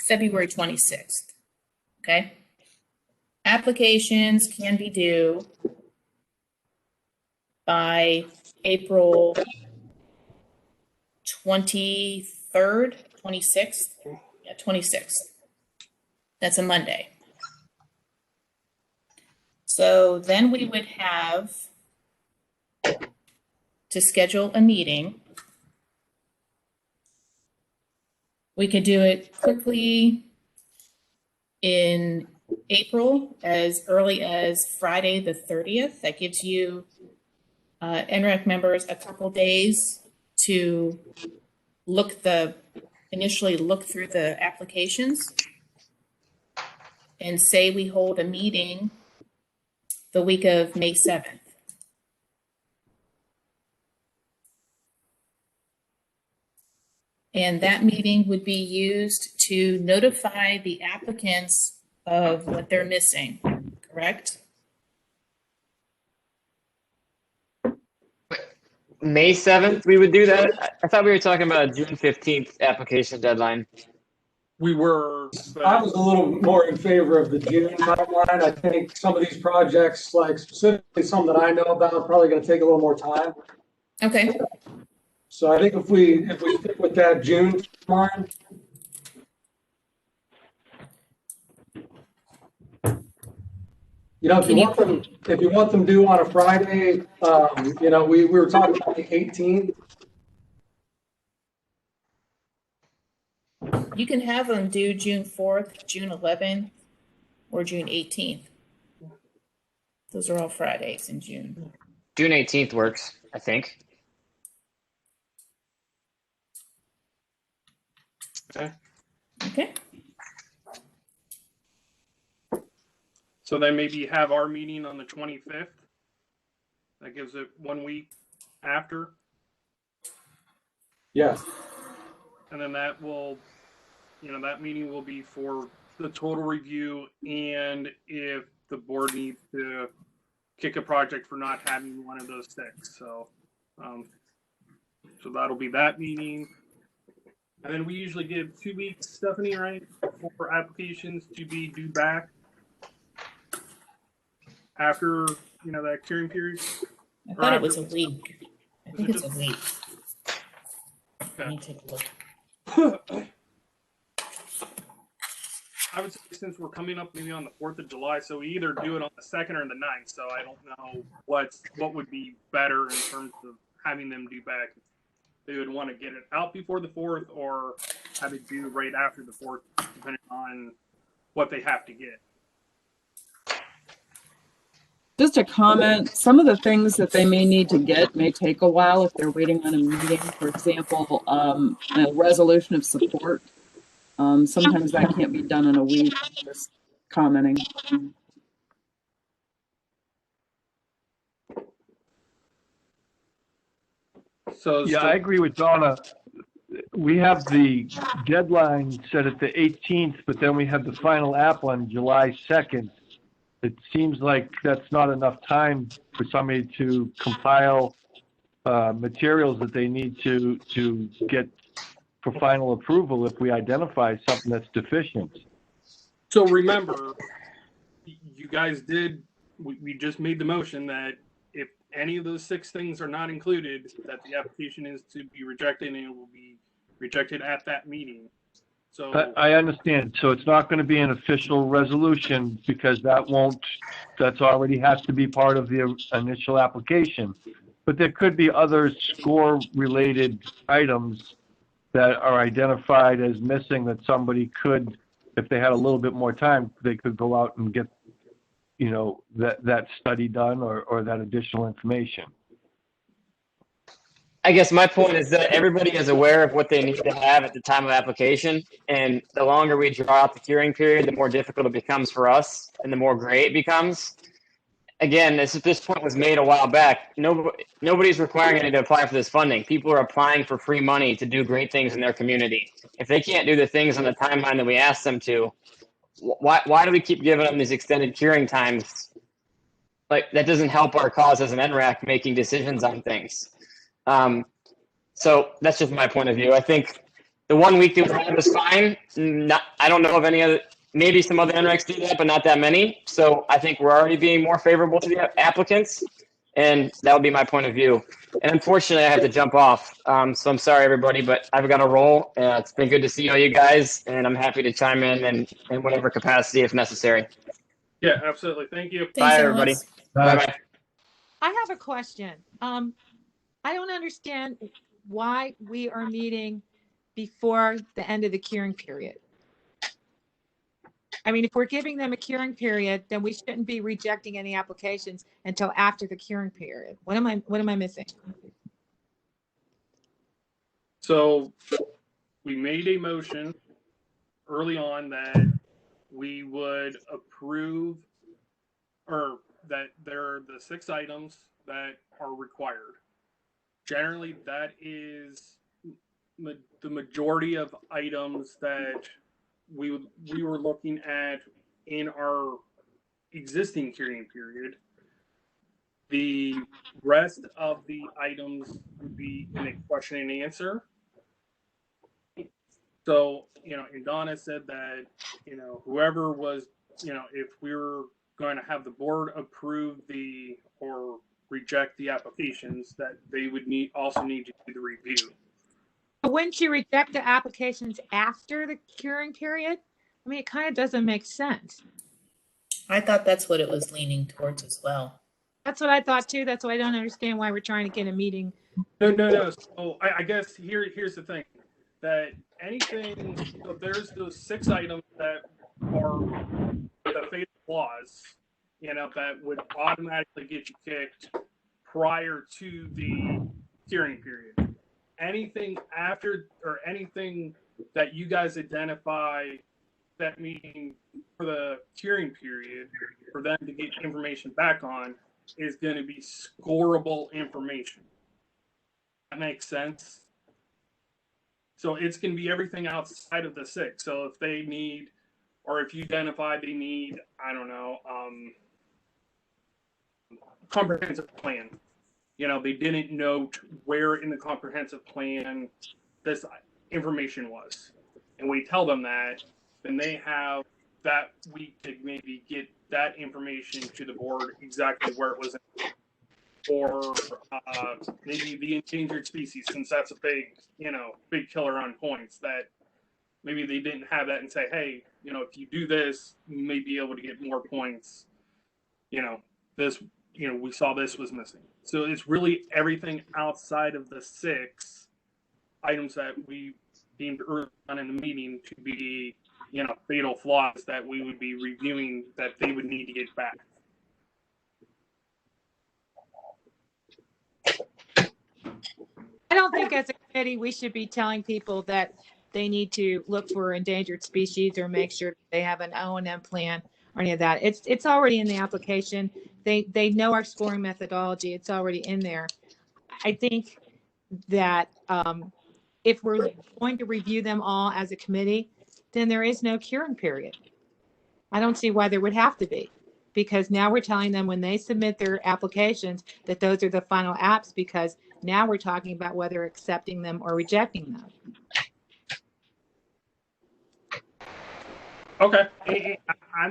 February 26th. Okay? Applications can be due by April 23rd, 26th. Yeah, 26th. That's a Monday. So then we would have to schedule a meeting. We could do it quickly in April, as early as Friday the 30th. That gives you NRAC members a couple days to initially look through the applications, and say we hold a meeting the week of May 7th. And that meeting would be used to notify the applicants of what they're missing, correct? May 7th, we would do that. I thought we were talking about a June 15th application deadline. We were. I was a little more in favor of the June timeline. I think some of these projects, like specifically some that I know about, are probably going to take a little more time. Okay. So I think if we stick with that June timeline. You know, if you want them due on a Friday, you know, we were talking about the 18th. You can have them due June 4th, June 11th, or June 18th. Those are all Fridays in June. June 18th works, I think. Okay. Okay. So then maybe have our meeting on the 25th. That gives it 1 week after. Yes. And then that will, you know, that meeting will be for the total review, and if the board needs to kick a project for not having one of those six. So, so that'll be that meeting. And then we usually give 2 weeks, Stephanie, right, for applications to be due back after, you know, that curing period. I thought it was a week. I think it's a week. Let me take a look. I would say since we're coming up maybe on the 4th of July, so we either do it on the 2nd or the 9th. So I don't know what would be better in terms of having them due back. They would want to get it out before the 4th or have it due right after the 4th, depending on what they have to get. Just a comment, some of the things that they may need to get may take a while if they're waiting on a meeting. For example, a resolution of support. Sometimes that can't be done in a week, just commenting. So Yeah, I agree with Donna. We have the deadline set at the 18th, but then we have the final app on July 2nd. It seems like that's not enough time for somebody to compile materials that they need to get for final approval if we identify something that's deficient. So remember, you guys we just made the motion that if any of those 6 things are not included, that the application is to be rejected, and it will be rejected at that meeting. So I understand. So it's not going to be an official resolution because that's already has to be part of the initial application. But there could be other score-related items that are identified as missing that somebody could, if they had a little bit more time, they could go out and get, that study done or that additional information. I guess my point is that everybody is aware of what they need to have at the time of application. And the longer we draw out the curing period, the more difficult it becomes for us and the more gray it becomes. Again, this point was made a while back. Nobody's requiring anyone to apply for this funding. People are applying for free money to do great things in their community. If they can't do the things on the timeline that we ask them to, why do we keep giving them these extended curing times? Like, that doesn't help our cause as an NRAC making decisions on things. So that's just my point of view. I think the 1 week that we have is fine. I don't know of any other, maybe some other NRACs do that, but not that many. So I think we're already being more favorable to the applicants, and that would be my point of view. And unfortunately, I have to jump off. So I'm sorry, everybody, but I've got to roll. It's been good to see all you guys, and I'm happy to chime in whatever capacity if necessary. yeah, absolutely. Thank you. Thanks, Bye, everybody. Alex. Bye-bye. I have a question. I don't understand why we are meeting before the end of the curing period. I mean, if we're giving them a curing period, then we shouldn't be rejecting any applications until after the curing period. What am I missing? So we made a motion early on that we would approve, or that there are the 6 items that are required. Generally, that is the majority of items that we were looking at in our existing curing period. The rest of the items would be in a question and answer. So, and Donna said that, whoever was, if we were going to have the board approve or reject the applications, that they would also need to do the review. But wouldn't you reject the applications after the curing period? I mean, it kind of doesn't make sense. I thought that's what it was leaning towards as well. That's what I thought too. That's why I don't understand why we're trying to get a meeting. No. So I guess here's the thing, that anything, so there's those 6 items that are the fatal flaws, that would automatically get you kicked prior to the curing period. Anything after, or anything that you guys identify that meeting for the curing period for them to get information back on is going to be scoreable information. That makes sense? So it's going to be everything outside of the 6. So if they need, or if you identify they need, I don't know, comprehensive plan. They didn't note where in the comprehensive plan this information was. And we tell them that, then they have that week to maybe get that information to the board exactly where it was in. Or maybe the endangered species, since that's a big killer on points, that maybe they didn't have that and say, hey, if you do this, you may be able to get more points. This, we saw this was missing. So it's really everything outside of the 6 items that we deemed early on in the meeting to be, fatal flaws that we would be reviewing that they would need to get back. I don't think as a committee we should be telling people that they need to look for endangered species or make sure they have an O&M plan or any of that. It's already in the application. They know our scoring methodology. It's already in there. I think that if we're going to review them all as a committee, then there is no curing period. I don't see why there would have to be, because now we're telling them when they submit their applications that those are the final apps, because now we're talking about whether accepting them or rejecting them. Okay.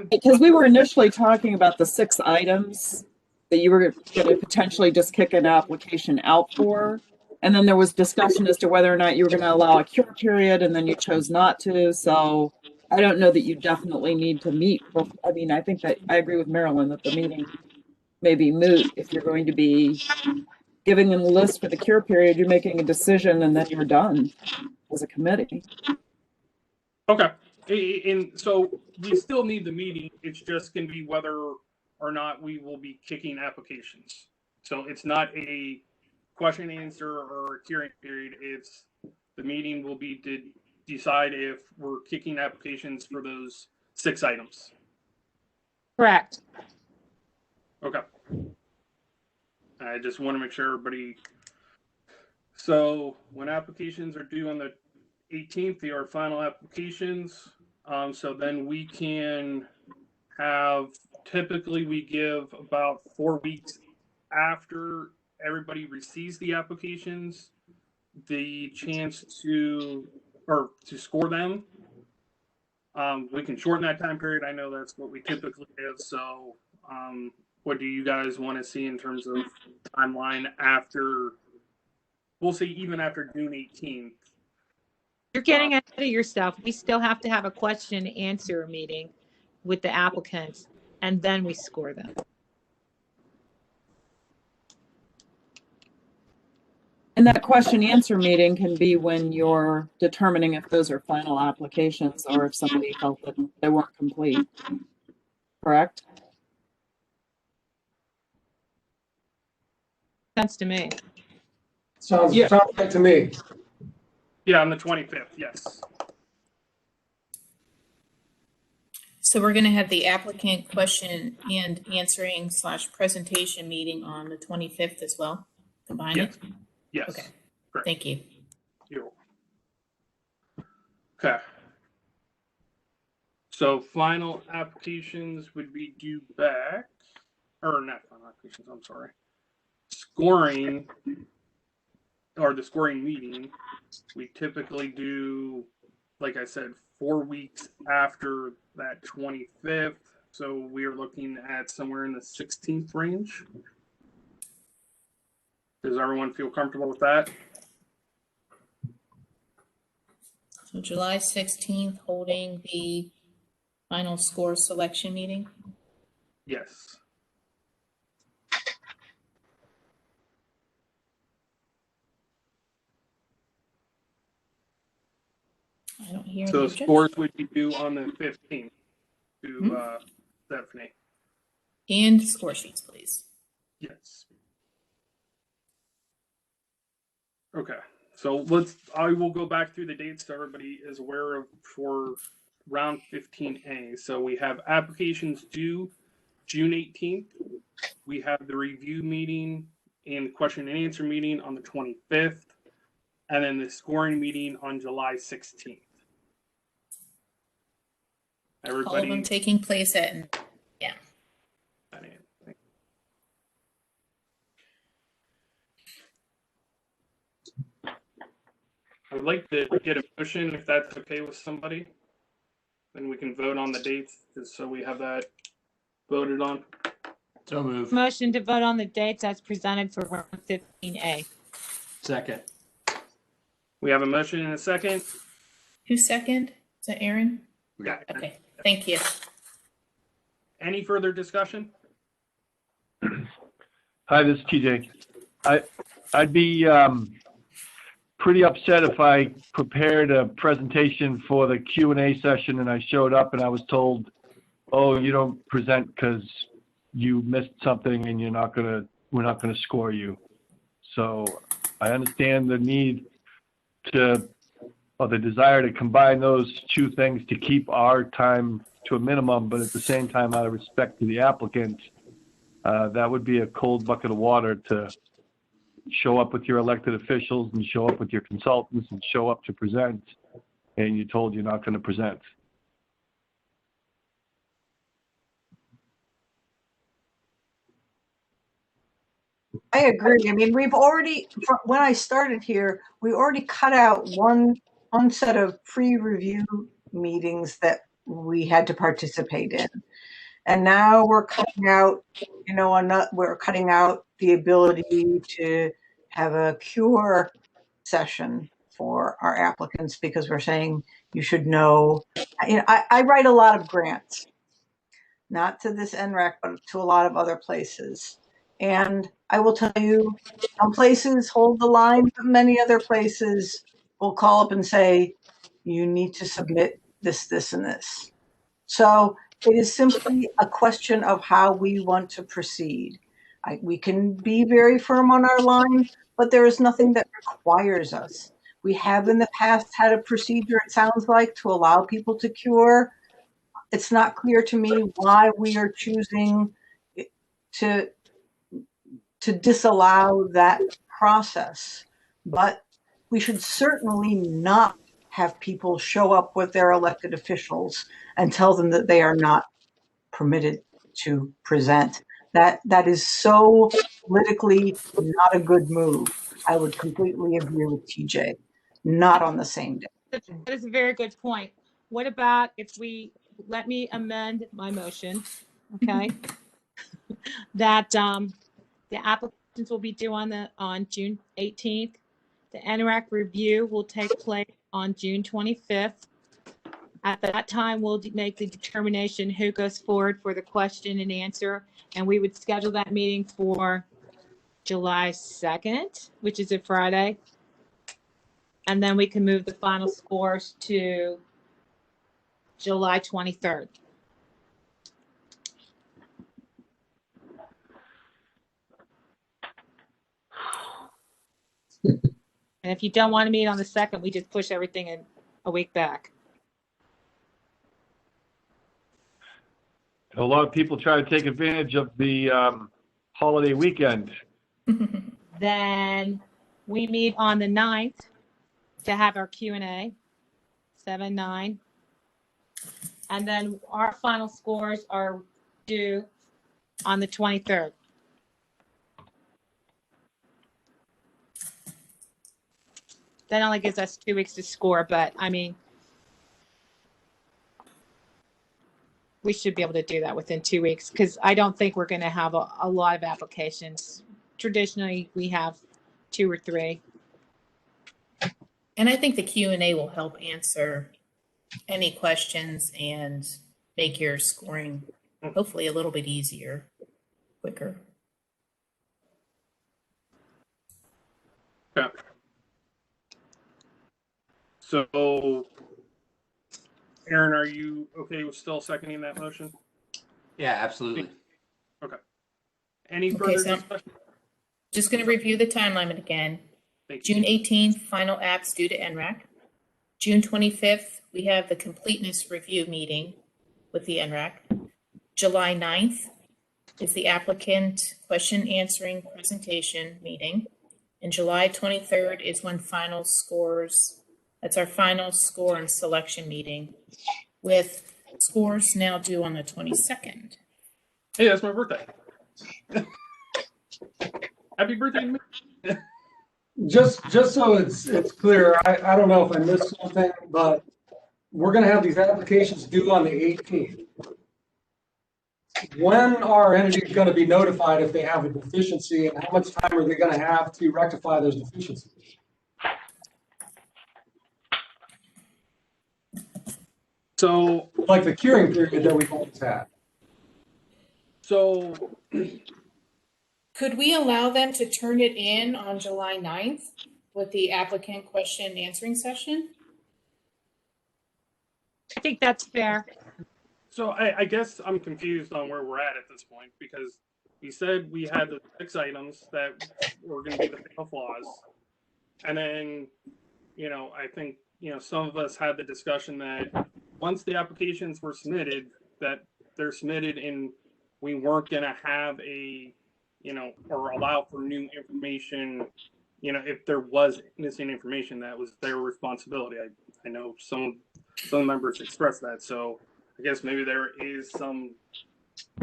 Because we were initially talking about the 6 items that you were going to potentially just kick an application out for. And then there was discussion as to whether or not you were going to allow a cure period, and then you chose not to. So I don't know that you definitely need to meet. I mean, I think that I agree with Marilyn that the meeting may be moot if you're going to be giving them a list for the cure period. You're making a decision, and then you're done as a committee. Okay. And so we still need the meeting. It's just going to be whether or not we will be kicking applications. So it's not a question and answer or a hearing period. It's the meeting will be to decide if we're kicking applications for those 6 items. Correct. Okay. I just want to make sure everybody. So when applications are due on the 18th, they are final applications. So then we can have, typically we give about 4 weeks after everybody receives the applications, the chance to score them. We can shorten that time period. I know that's what we typically do. So what do you guys want to see in terms of timeline after, we'll say even after June 18th? You're getting ahead of yourself. We still have to have a question and answer meeting with the applicants, and then we score them. And that question answer meeting can be when you're determining if those are final applications or if somebody felt that they weren't complete. Correct? Sense to me. Sounds like to me. Yeah, on the 25th, yes. So we're going to have the applicant question and answering / presentation meeting on the 25th as well. Combine Yes. it? Yes. Okay. Correct. Thank you. Okay. So final applications would be due back, or not final applications, I'm sorry. Scoring, or the scoring meeting, we typically do, like I said, 4 weeks after that 25th. So we are looking at somewhere in the 16th range. Does everyone feel comfortable with that? So July 16th, holding the final score selection meeting. Yes. I don't hear So any scores would be due on the 15th to Stephanie. And score sheets, please. Yes. Okay. So I will go back through the dates so everybody is aware of for round 15A. So we have applications due June 18th. We have the review meeting and question and answer meeting on the 25th. And then the scoring meeting on July 16th. Everybody. All of them taking place at, yeah. I would like to get a motion if that's okay with somebody. Then we can vote on the dates, just so we have that voted on. So move. Motion to vote on the dates as presented for round 15A. Second. We have a motion and a second. Who's second? Is that Aaron? Yeah. Okay, thank you. Any further discussion? Hi, this is TJ. I'd be pretty upset if I prepared a presentation for the Q&A session and I showed up and I was told, oh, you don't present because you missed something and we're not gonna score you. So I understand the need or the desire to combine those two things to keep our time to a minimum, but at the same time, out of respect to the applicant, that would be a cold bucket of water to show up with your elected officials and show up with your consultants and show up to present, and you're told you're not going to present. I agree. I mean, we've already, when I started here, we already cut out one set of pre-review meetings that we had to participate in. And now we're cutting out, we're cutting out the ability to have a cure session for our applicants, because we're saying you should know, I write a lot of grants, not to this NRAC, but to a lot of other places. And I will tell you, some places hold the line, but many other places will call up and say, you need to submit this, this, and this. So it is simply a question of how we want to proceed. We can be very firm on our line, but there is nothing that requires us. We have in the past had a procedure, it sounds like, to allow people to cure. It's not clear to me why we are choosing to disallow that process. But we should certainly not have people show up with their elected officials and tell them that they are not permitted to present. That is so politically not a good move. I would completely agree with TJ. Not on the same day. That is a very good point. What about if let me amend my motion, okay? That the applications will be due on June 18th. The NRAC review will take place on June 25th. At that time, we'll make the determination who goes forward for the question and answer, and we would schedule that meeting for July 2nd, which is a Friday. And then we can move the final scores to July 23rd. And if you don't want to meet on the 2nd, we just push everything in a week back. A lot of people try to take advantage of the holiday weekend. Then we meet on the 9th to have our Q&A, 7-9. And then our final scores are due on the 23rd. That only gives us 2 weeks to score, but I mean, we should be able to do that within 2 weeks, because I don't think we're going to have a lot of applications. Traditionally, we have 2 or 3. And I think the Q&A will help answer any questions and make your scoring hopefully a little bit easier, quicker. Okay. So, Aaron, are you okay with still seconding that motion? Yeah, absolutely. Okay. Any further discussion? Just going to review the time limit again. June 18th, final apps due to NRAC. June 25th, we have the completeness review meeting with the NRAC. July 9th is the applicant question answering presentation meeting. And July 23rd is when final scores, that's our final score and selection meeting, with scores now due on the 22nd. Hey, that's my birthday. Happy birthday to me. Just so it's clear, I don't know if I missed something, but we're gonna have these applications due on the 18th. When are entities gonna be notified if they have a deficiency, and how much time are they gonna have to rectify those deficiencies? So, like the curing period that we've always had. So, could we allow them to turn it in on July 9th with the applicant question and answering session? I think that's fair. So I guess I'm confused on where we're at this point, because we said we had the 6 items that were going to be the fatal flaws. And then, I think, some of us had the discussion that once the applications were submitted, that they're submitted and we weren't going to have a, or allow for new information, if there was missing information, that was their responsibility. I know some members expressed that. So I guess maybe there is some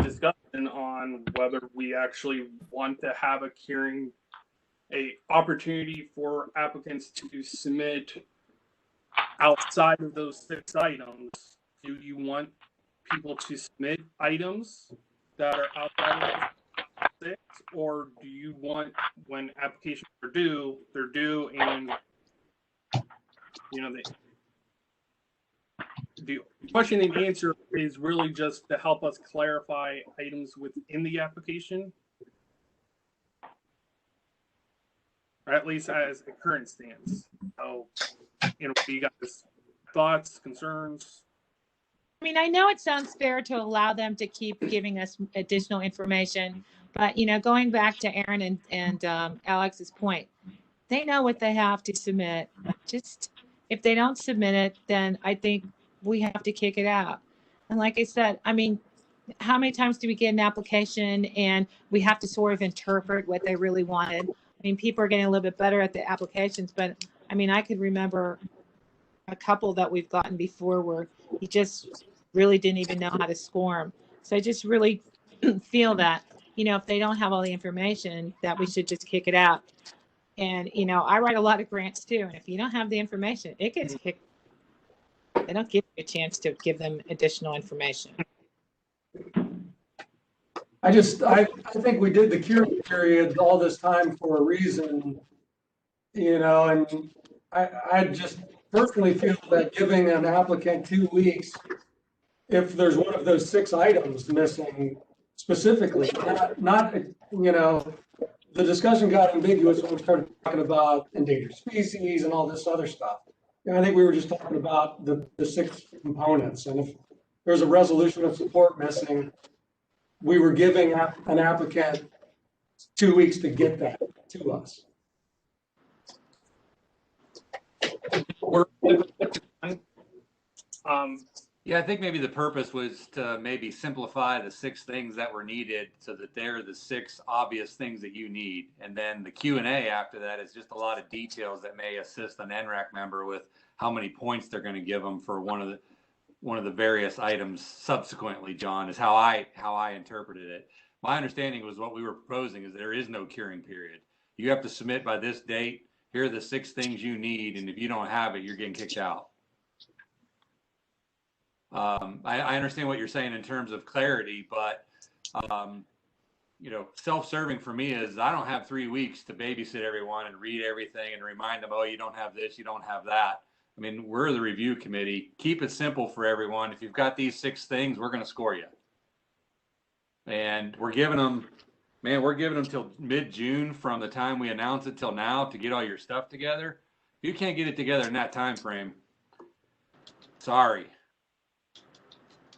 discussion on whether we actually want to have a opportunity for applicants to submit outside of those 6 items. Do you want people to submit items that are outside of those 6, or do you want, when applications are due, they're due, and the question and answer is really just to help us clarify items within the application, or at least as a current stance. So, you guys thoughts, concerns? I mean, I know it sounds fair to allow them to keep giving us additional information, but going back to Aaron and Alex's point, they know what they have to submit. Just if they don't submit it, then I think we have to kick it out. And like I said, I mean, how many times do we get an application and we have to sort of interpret what they really wanted? I mean, people are getting a little bit better at the applications, but I mean, I could remember a couple that we've gotten before where he just really didn't even know how to score them. So I just really feel that, if they don't have all the information, that we should just kick it out. And, I write a lot of grants too. And if you don't have the information, it gets kicked. They don't give you a chance to give them additional information. I think we did the curing period all this time for a reason, and I just personally feel that giving an applicant 2 weeks, if there's one of those 6 items missing specifically, not the discussion got ambiguous when we started talking about endangered species and all this other stuff. And I think we were just talking about the 6 components. And if there's a resolution of support missing, we were giving an applicant 2 weeks to get that to us. Yeah, I think maybe the purpose was to maybe simplify the 6 things that were needed so that they're the 6 obvious things that you need. And then the Q&A after that is just a lot of details that may assist an NRAC member with how many points they're going to give them for one of the various items subsequently, John, is how I interpreted it. My understanding was what we were proposing is there is no curing period. You have to submit by this date. Here are the 6 things you need. And if you don't have it, you're getting kicked out. I understand what you're saying in terms of clarity, but self-serving for me is I don't have 3 weeks to babysit everyone and read everything and remind them, oh, you don't have this, you don't have that. I mean, we're the review committee. Keep it simple for everyone. If you've got these 6 things, we're going to score you. And we're giving them till mid-June from the time we announce it till now to get all your stuff together. If you can't get it together in that time frame, sorry.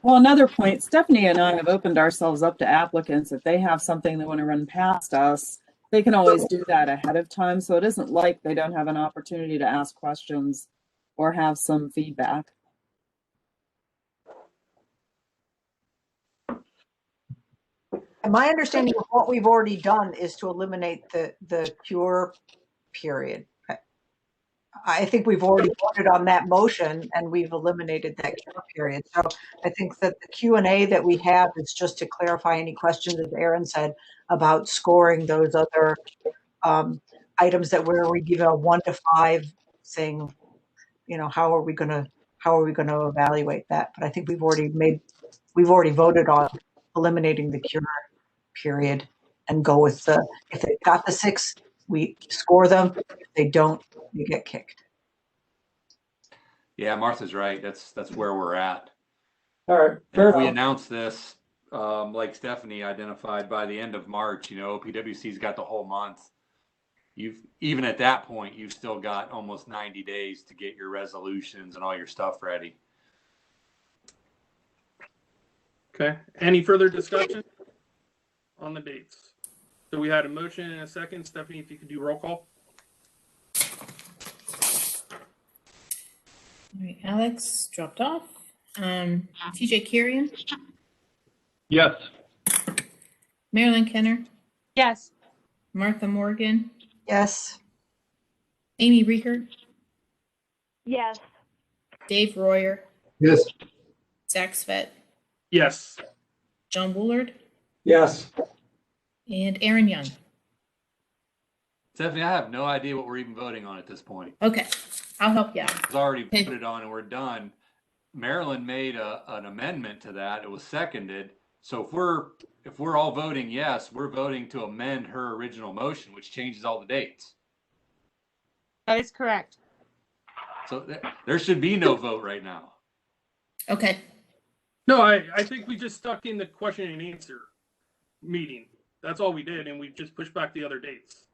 Well, another point, Stephanie and I have opened ourselves up to applicants. If they have something they want to run past us, they can always do that ahead of time. So it isn't like they don't have an opportunity to ask questions or have some feedback. And my understanding of what we've already done is to eliminate the cure period. I think we've already voted on that motion and we've eliminated that cure period. So I think that the Q&A that we have is just to clarify any questions, as Aaron said, about scoring those other items that where we give a 1 to 5 saying, how are we going to evaluate that? But I think we've already voted on eliminating the cure period and go with if they've got the 6, we score them. If they don't, you get kicked. Yeah, Martha's right. That's where we're at. All right. If we announce this, like Stephanie identified, by the end of March, OPWC's got the whole month. Even at that point, you've still got almost 90 days to get your resolutions and all your stuff ready. Okay. Any further discussion on the dates? So we had a motion and a second. Stephanie, if you could do roll call. All right, Alex dropped off. TJ Kirian, Yes. Marilyn Kenner, Yes. Martha Morgan, Yes. Amy Reeker, Yes. Dave Royer, Yes. Zach Svet, Yes. John Woolard, Yes. and Aaron Young. Stephanie, I have no idea what we're even voting on at this point. Okay, I'll help you out. It's already voted on and we're done. Marilyn made an amendment to that. It was seconded. So if we're all voting yes, we're voting to amend her original motion, which changes all the dates. That is correct. So there should be no vote right now. Okay. No, I think we just stuck in the question and answer meeting. That's all we did, and we just pushed back the other dates.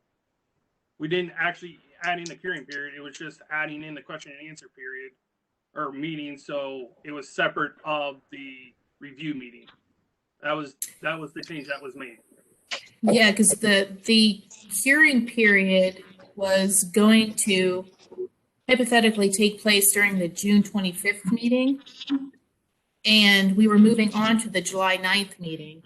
We didn't actually add in the hearing period. It was just adding in the question and answer period or meeting, so it was separate of the review meeting. That was the change that was made. Yeah, because the hearing period was going to hypothetically take place during the June 25th meeting. And we were moving on to the July 9th meeting.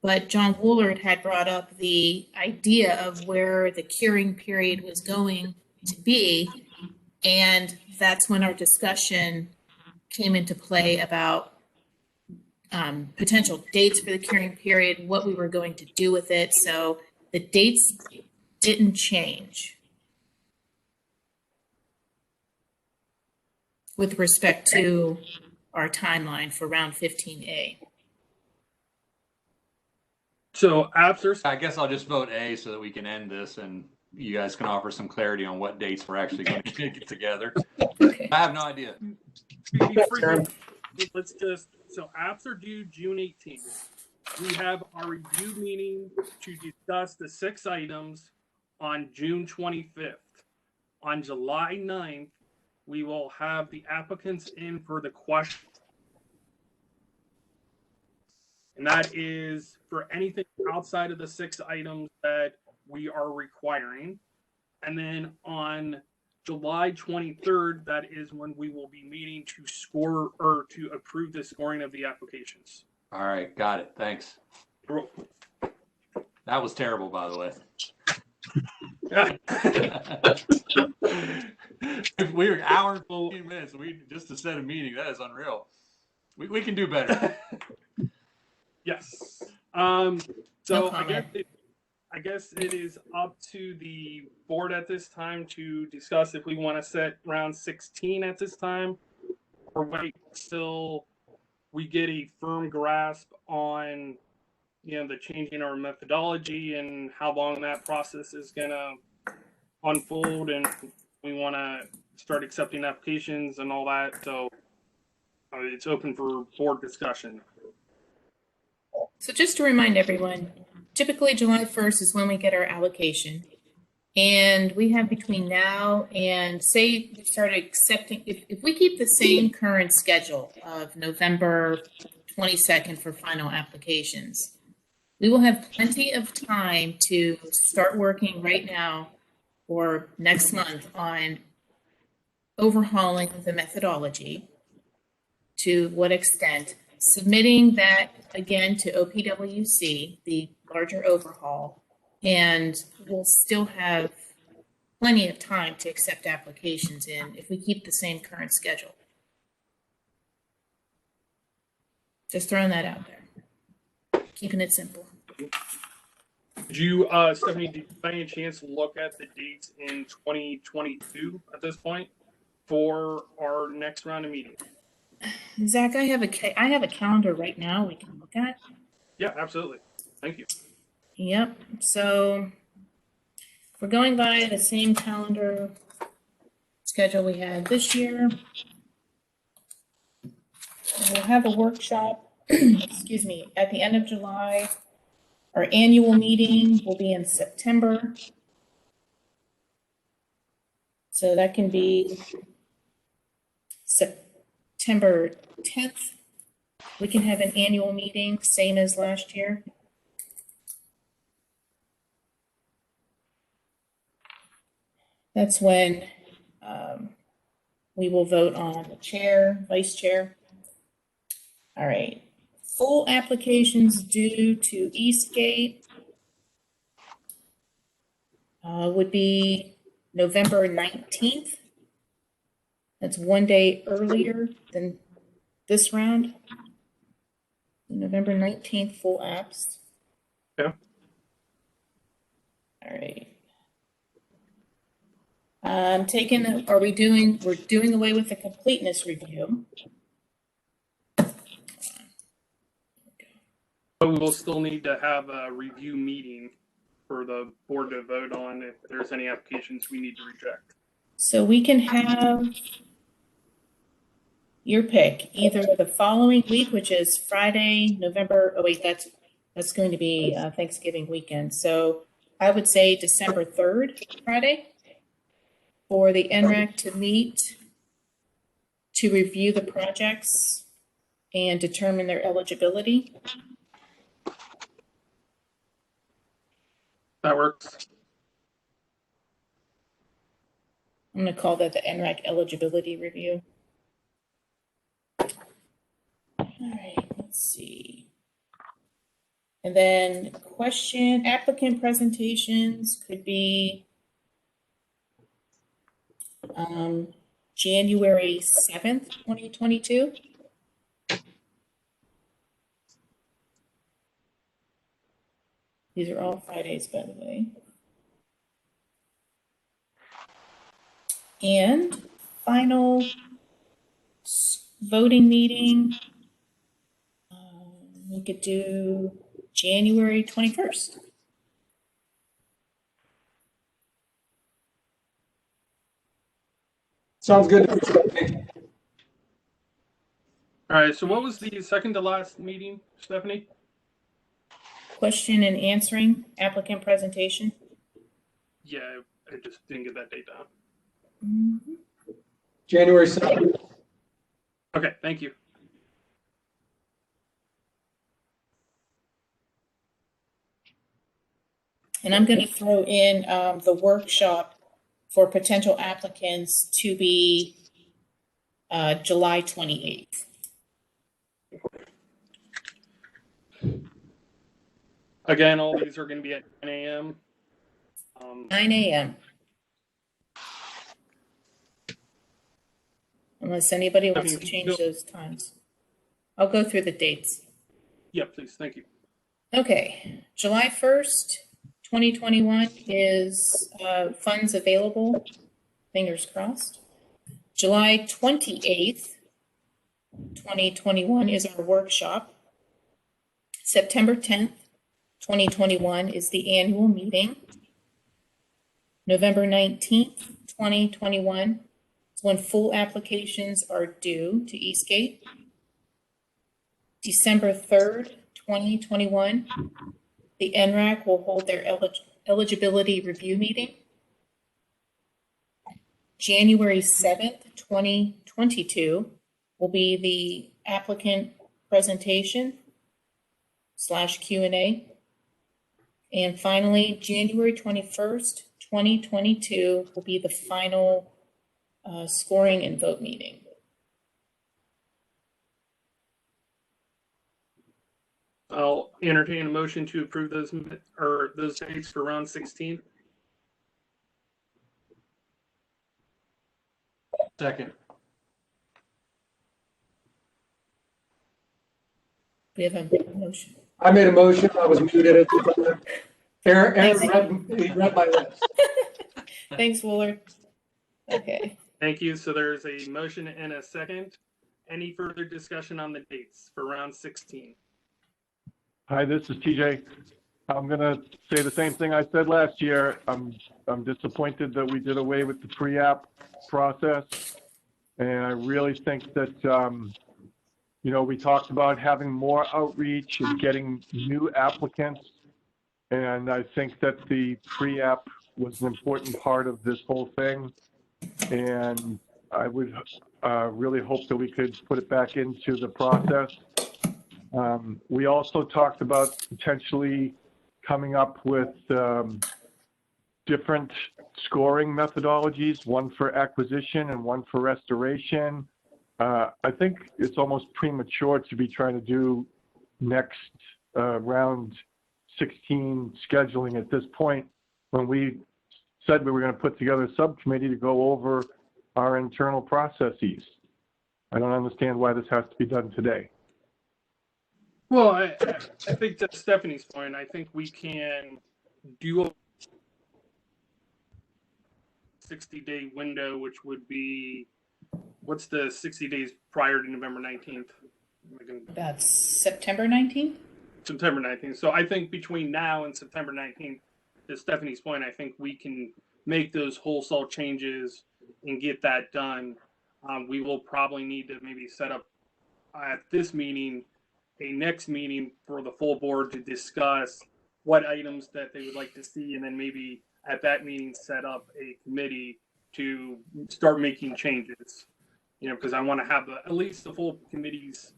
But John Woolard had brought up the idea of where the curing period was going to be. And that's when our discussion came into play about potential dates for the curing period, what we were going to do with it. So the dates didn't change with respect to our timeline for round 15A. So after, I guess I'll just vote A so that we can end this and you guys can offer some clarity on what dates we're actually going to get together. Okay. I have no idea. let's just, so after due June 18th, we have our review meeting to discuss the 6 items on June 25th. On July 9th, we will have the applicants in for the question. And that is for anything outside of the 6 items that we are requiring. And then on July 23rd, that is when we will be meeting to score or to approve the scoring of the applications. All right, got it. Thanks. That was terrible, by the way. If we were an hour and 15 minutes, just to set a meeting, that is unreal. We can do better. Yes. No So comment. I guess it is up to the board at this time to discuss if we want to set round 16 at this time, or wait till we get a firm grasp on, the changing our methodology and how long that process is going to unfold, and we want to start accepting applications and all that. So it's open for board discussion. So just to remind everyone, typically July 1st is when we get our allocation. And we have between now and say we start accepting, if we keep the same current schedule of November 22nd for final applications, we will have plenty of time to start working right now or next month on overhauling the methodology. To what extent? Submitting that again to OPWC, the larger overhaul, and we'll still have plenty of time to accept applications in if we keep the same current schedule. Just throwing that out there. Keeping it simple. Did you, Stephanie, did you by any chance look at the dates in 2022 at this point for our next round of meetings? Zach, I have a calendar right now we can look at. Yeah, absolutely. Thank you. Yep. So we're going by the same calendar schedule we had this year. We'll have a workshop, excuse me, at the end of July. Our annual meeting will be in September. So that can be September 10th. We can have an annual meeting, same as last year. That's when we will vote on the chair, vice chair. All right. Full applications due to Eastgate would be November 19th. That's one day earlier than this round. November 19th, full apps. Yeah. All right. We're doing away with the completeness review. But we will still need to have a review meeting for the board to vote on if there's any applications we need to reject. So we can have your pick, either the following week, which is Friday, November, oh wait, that's going to be Thanksgiving weekend. So I would say December 3rd, Friday, for the NRAC to meet to review the projects and determine their eligibility. That works. I'm going to call that the NRAC eligibility review. All right, let's see. And then applicant presentations could be January 7th, 2022. These are all Fridays, by the way. And final voting meeting, we could do January 21st. Sounds good to me. All right, so what was the second to last meeting, Stephanie? Question and answering applicant presentation. Yeah, I just didn't get that date down. Mm-hmm. January 2nd. Okay, thank you. And I'm going to throw in the workshop for potential applicants to be July 28th. Again, all these are going to be at 9 a.m. 9 a.m. Unless anybody wants to change those times. I'll go through the dates. Yeah, please. Thank you. Okay, July 1st, 2021 is funds available, fingers crossed. July 28th, 2021 is our workshop. September 10th, 2021 is the annual meeting. November 19th, 2021 is when full applications are due to Eastgate. December 3rd, 2021, the NRAC will hold their eligibility review meeting. January 7th, 2022 will be the applicant presentation / Q&A. And finally, January 21st, 2022 will be the final scoring and vote meeting. I'll entertain a motion to approve those dates for round 16. Second. We have a motion. I made a motion. I was muted at the time. Aaron read my lips. Thanks, Wooler. Okay. Thank you. So there's a motion and a second. Any further discussion on the dates for round 16? Hi, this is TJ. I'm going to say the same thing I said last year. I'm disappointed that we did away with the pre-app process. And I really think that, we talked about having more outreach and getting new applicants. And I think that the pre-app was an important part of this whole thing. And I would really hope that we could put it back into the process. We also talked about potentially coming up with different scoring methodologies, one for acquisition and one for restoration. I think it's almost premature to be trying to do next round 16 scheduling at this point when we said we were going to put together a subcommittee to go over our internal processes. I don't understand why this has to be done today. Well, I think to Stephanie's point, I think we can do a 60-day window, which would be, what's the 60 days prior to November 19th? About September 19th? September 19th. So I think between now and September 19th, to Stephanie's point, I think we can make those wholesale changes and get that done. We will probably need to maybe set up at this meeting, a next meeting for the full board to discuss what items that they would like to see, and then maybe at that meeting set up a committee to start making changes. You know, because I want to have at least the full committee's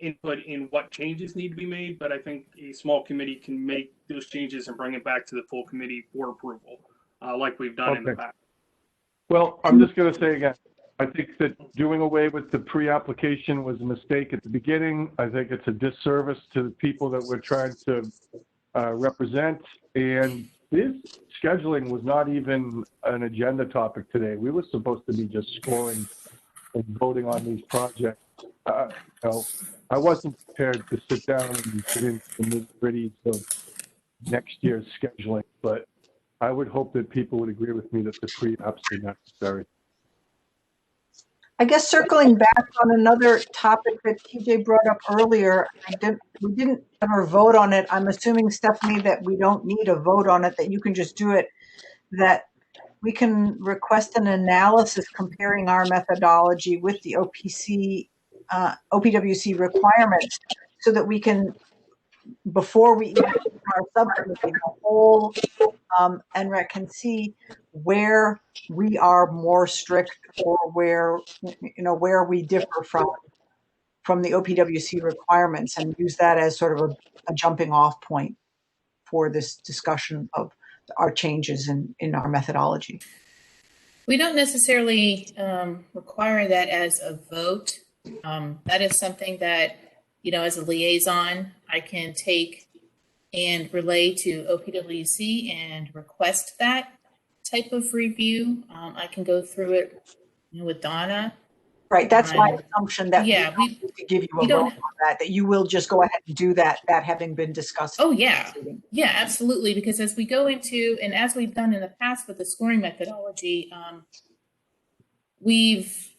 input in what changes need to be made, but I think a small committee can make those changes and bring it back to the full committee for approval, like we've done in the past. Well, I'm just going to say again, I think that doing away with the pre-application was a mistake at the beginning. I think it's a disservice to the people that we're trying to represent. And this scheduling was not even an agenda topic today. We were supposed to be just scoring and voting on these projects. I wasn't prepared to sit down and get into the nitty-gritties of next year's scheduling, but I would hope that people would agree with me that the pre-apps are necessary. I guess circling back on another topic that TJ brought up earlier, we didn't ever vote on it. I'm assuming, Stephanie, that we don't need a vote on it, that you can just do it, that we can request an analysis comparing our methodology with the OPWC requirements so that we can, before we even our subcommittee, the whole NRAC can see where we are more strict or where, where we differ from the OPWC requirements, and use that as sort of a jumping off point for this discussion of our changes in our methodology. We don't necessarily require that as a vote. That is something that, as a liaison, I can take and relay to OPWC and request that type of review. I can go through it with Donna. Right, that's my assumption that yeah, we need to give you a vote on that you will just go ahead and do that having been discussed. Oh, yeah. Yeah, absolutely. Because as we go into, and as we've done in the past with the scoring methodology, we've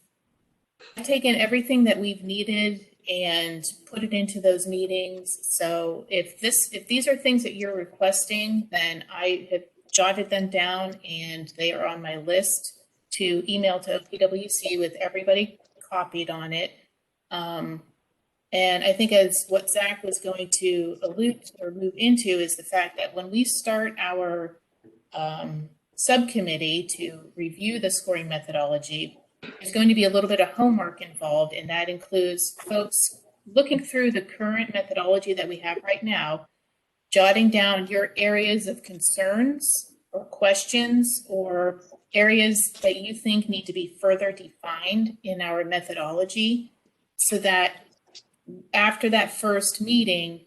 taken everything that we've needed and put it into those meetings. So if these are things that you're requesting, then I have jotted them down and they are on my list to email to OPWC with everybody copied on it. And I think as what Zach was going to allude or move into is the fact that when we start our subcommittee to review the scoring methodology, there's going to be a little bit of homework involved, and that includes folks looking through the current methodology that we have right now, jotting down your areas of concerns or questions or areas that you think need to be further defined in our methodology, so that after that first meeting,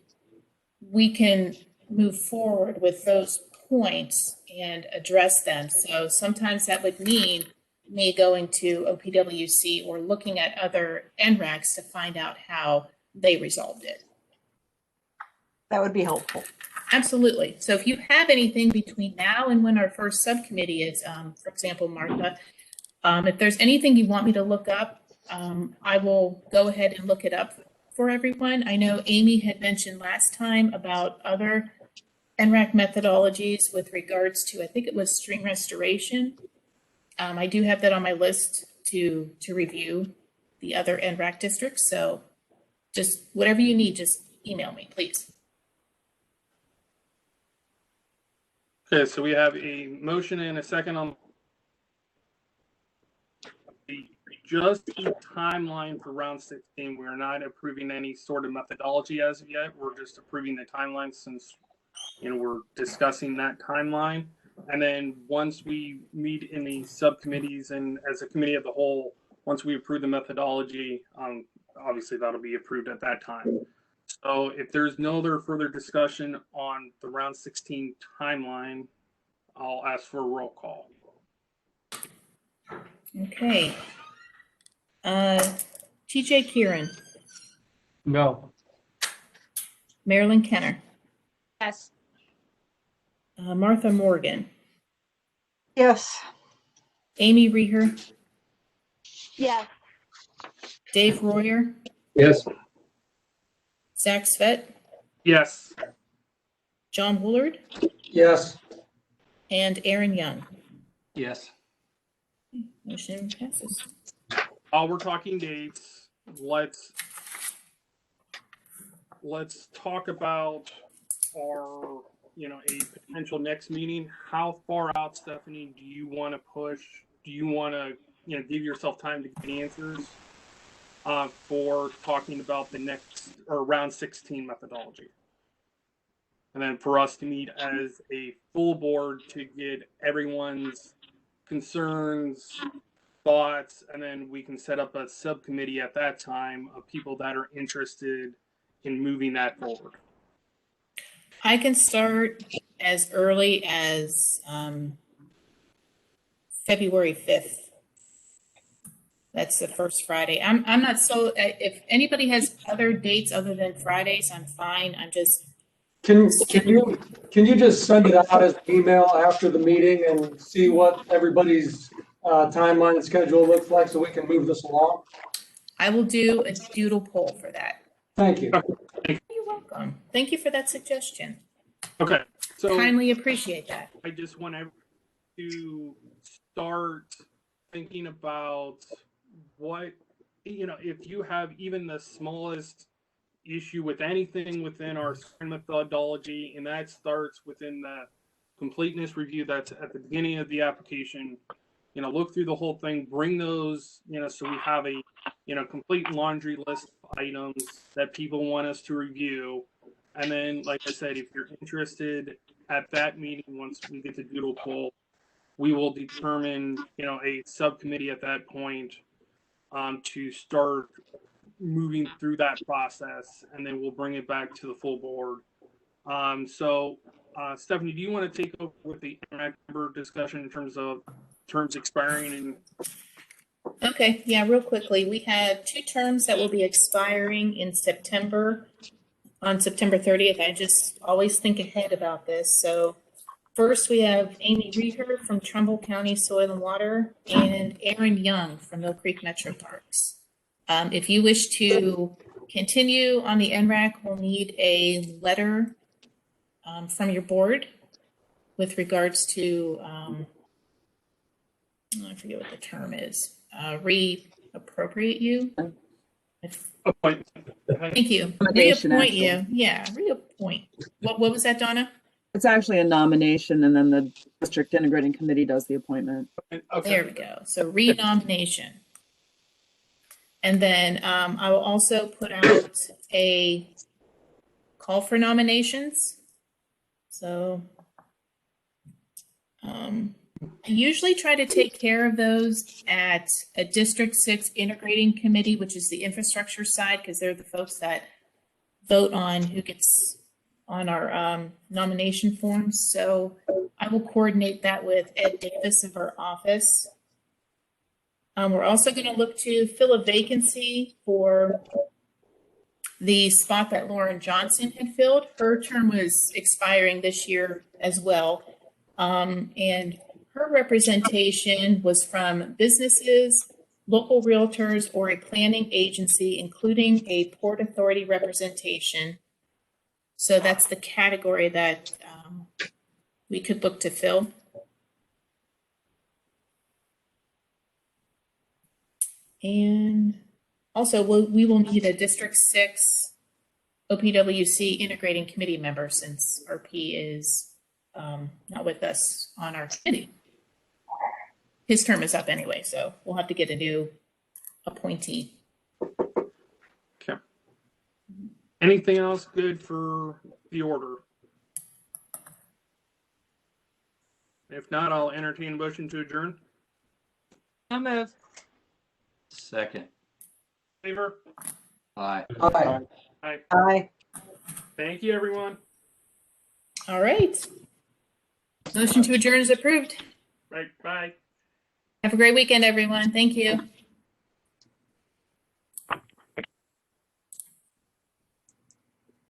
we can move forward with those points and address them. So sometimes that would mean me going to OPWC or looking at other NRACs to find out how they resolved it. That would be helpful. Absolutely. So if you have anything between now and when our first subcommittee is, for example, Martha, if there's anything you want me to look up, I will go ahead and look it up for everyone. I know Amy had mentioned last time about other NRAC methodologies with regards to, I think it was stream restoration. I do have that on my list to review the other NRAC districts. So just whatever you need, just email me, please. Okay, so we have a motion and a second on just the timeline for round 16. We're not approving any sort of methodology as of yet. We're just approving the timeline since we're discussing that timeline. And then once we meet in the subcommittees and as a committee of the whole, once we approve the methodology, obviously that'll be approved at that time. So if there's no other further discussion on the round 16 timeline, I'll ask for a roll call. Okay. TJ Kieran. No. Marilyn Kenner. Yes. Martha Morgan. Yes. Amy Reher. Yes. Dave Royer. Yes. Zach Svet. Yes. John Woolard, Yes. and Aaron Young. Yes. Motion passes. While we're talking dates, let's talk about our, a potential next meeting. How far out, Stephanie, do you want to push? Do you want to, give yourself time to get answers for talking about the next or round 16 methodology? And then for us to meet as a full board to get everyone's concerns, thoughts, and then we can set up a subcommittee at that time of people that are interested in moving that forward. I can start as early as February 5th. That's the first Friday. I'm not so, if anybody has other dates other than Fridays, I'm fine. I'm just, Can you just send it out as an email after the meeting and see what everybody's timeline and schedule looks like so we can move this along? I will do a doodle poll for that. Thank you. You're welcome. Thank you for that suggestion. Okay. So Kindly appreciate that. I just want to start thinking about what, if you have even the smallest issue with anything within our methodology, and that starts within the completeness review that's at the beginning of the application, look through the whole thing, bring those, so we have a, complete laundry list of items that people want us to review. And then, like I said, if you're interested at that meeting, once we get to doodle poll, we will determine, a subcommittee at that point to start moving through that process, and then we'll bring it back to the full board. So, Stephanie, do you want to take over with the NRAC member discussion in terms of terms expiring? And Okay, yeah, real quickly, we have 2 terms that will be expiring in September, on September 30th. I just always think ahead about this. So first we have Amy Reeder from Trumbull County Soil and Water and Aaron Young from Mill Creek Metro Parks. If you wish to continue on the NRAC, we'll need a letter from your board with regards to, I forget what the term is, reappropriate you. appointment. Thank you. Nomination, Reappoint actually. you. Yeah, reappoint. What was that, Donna? It's actually a nomination, and then the district integrating committee does the appointment. Okay. There we go. So renomination. And then I will also put out a call for nominations. So I usually try to take care of those at a District 6 integrating committee, which is the infrastructure side, because they're the folks that vote on who gets on our nomination forms. So I will coordinate that with Ed Davis of our office. We're also going to look to fill a vacancy for the spot that Lauren Johnson had filled. Her term was expiring this year as well. And her representation was from businesses, local realtors, or a planning agency, including a Port Authority representation. So that's the category that we could look to fill. And also, we will need a District 6 OPWC integrating committee member, since RP is not with us on our committee. His term is up anyway, so we'll have to get a new appointee. Okay. Anything else good for the order? If not, I'll entertain a motion to adjourn. I'll move. Second. Favor? Aye. Aye. Aye. Aye. Thank you, everyone. All right. Motion to adjourn is approved. Right. Bye. Have a great weekend, everyone. Thank you.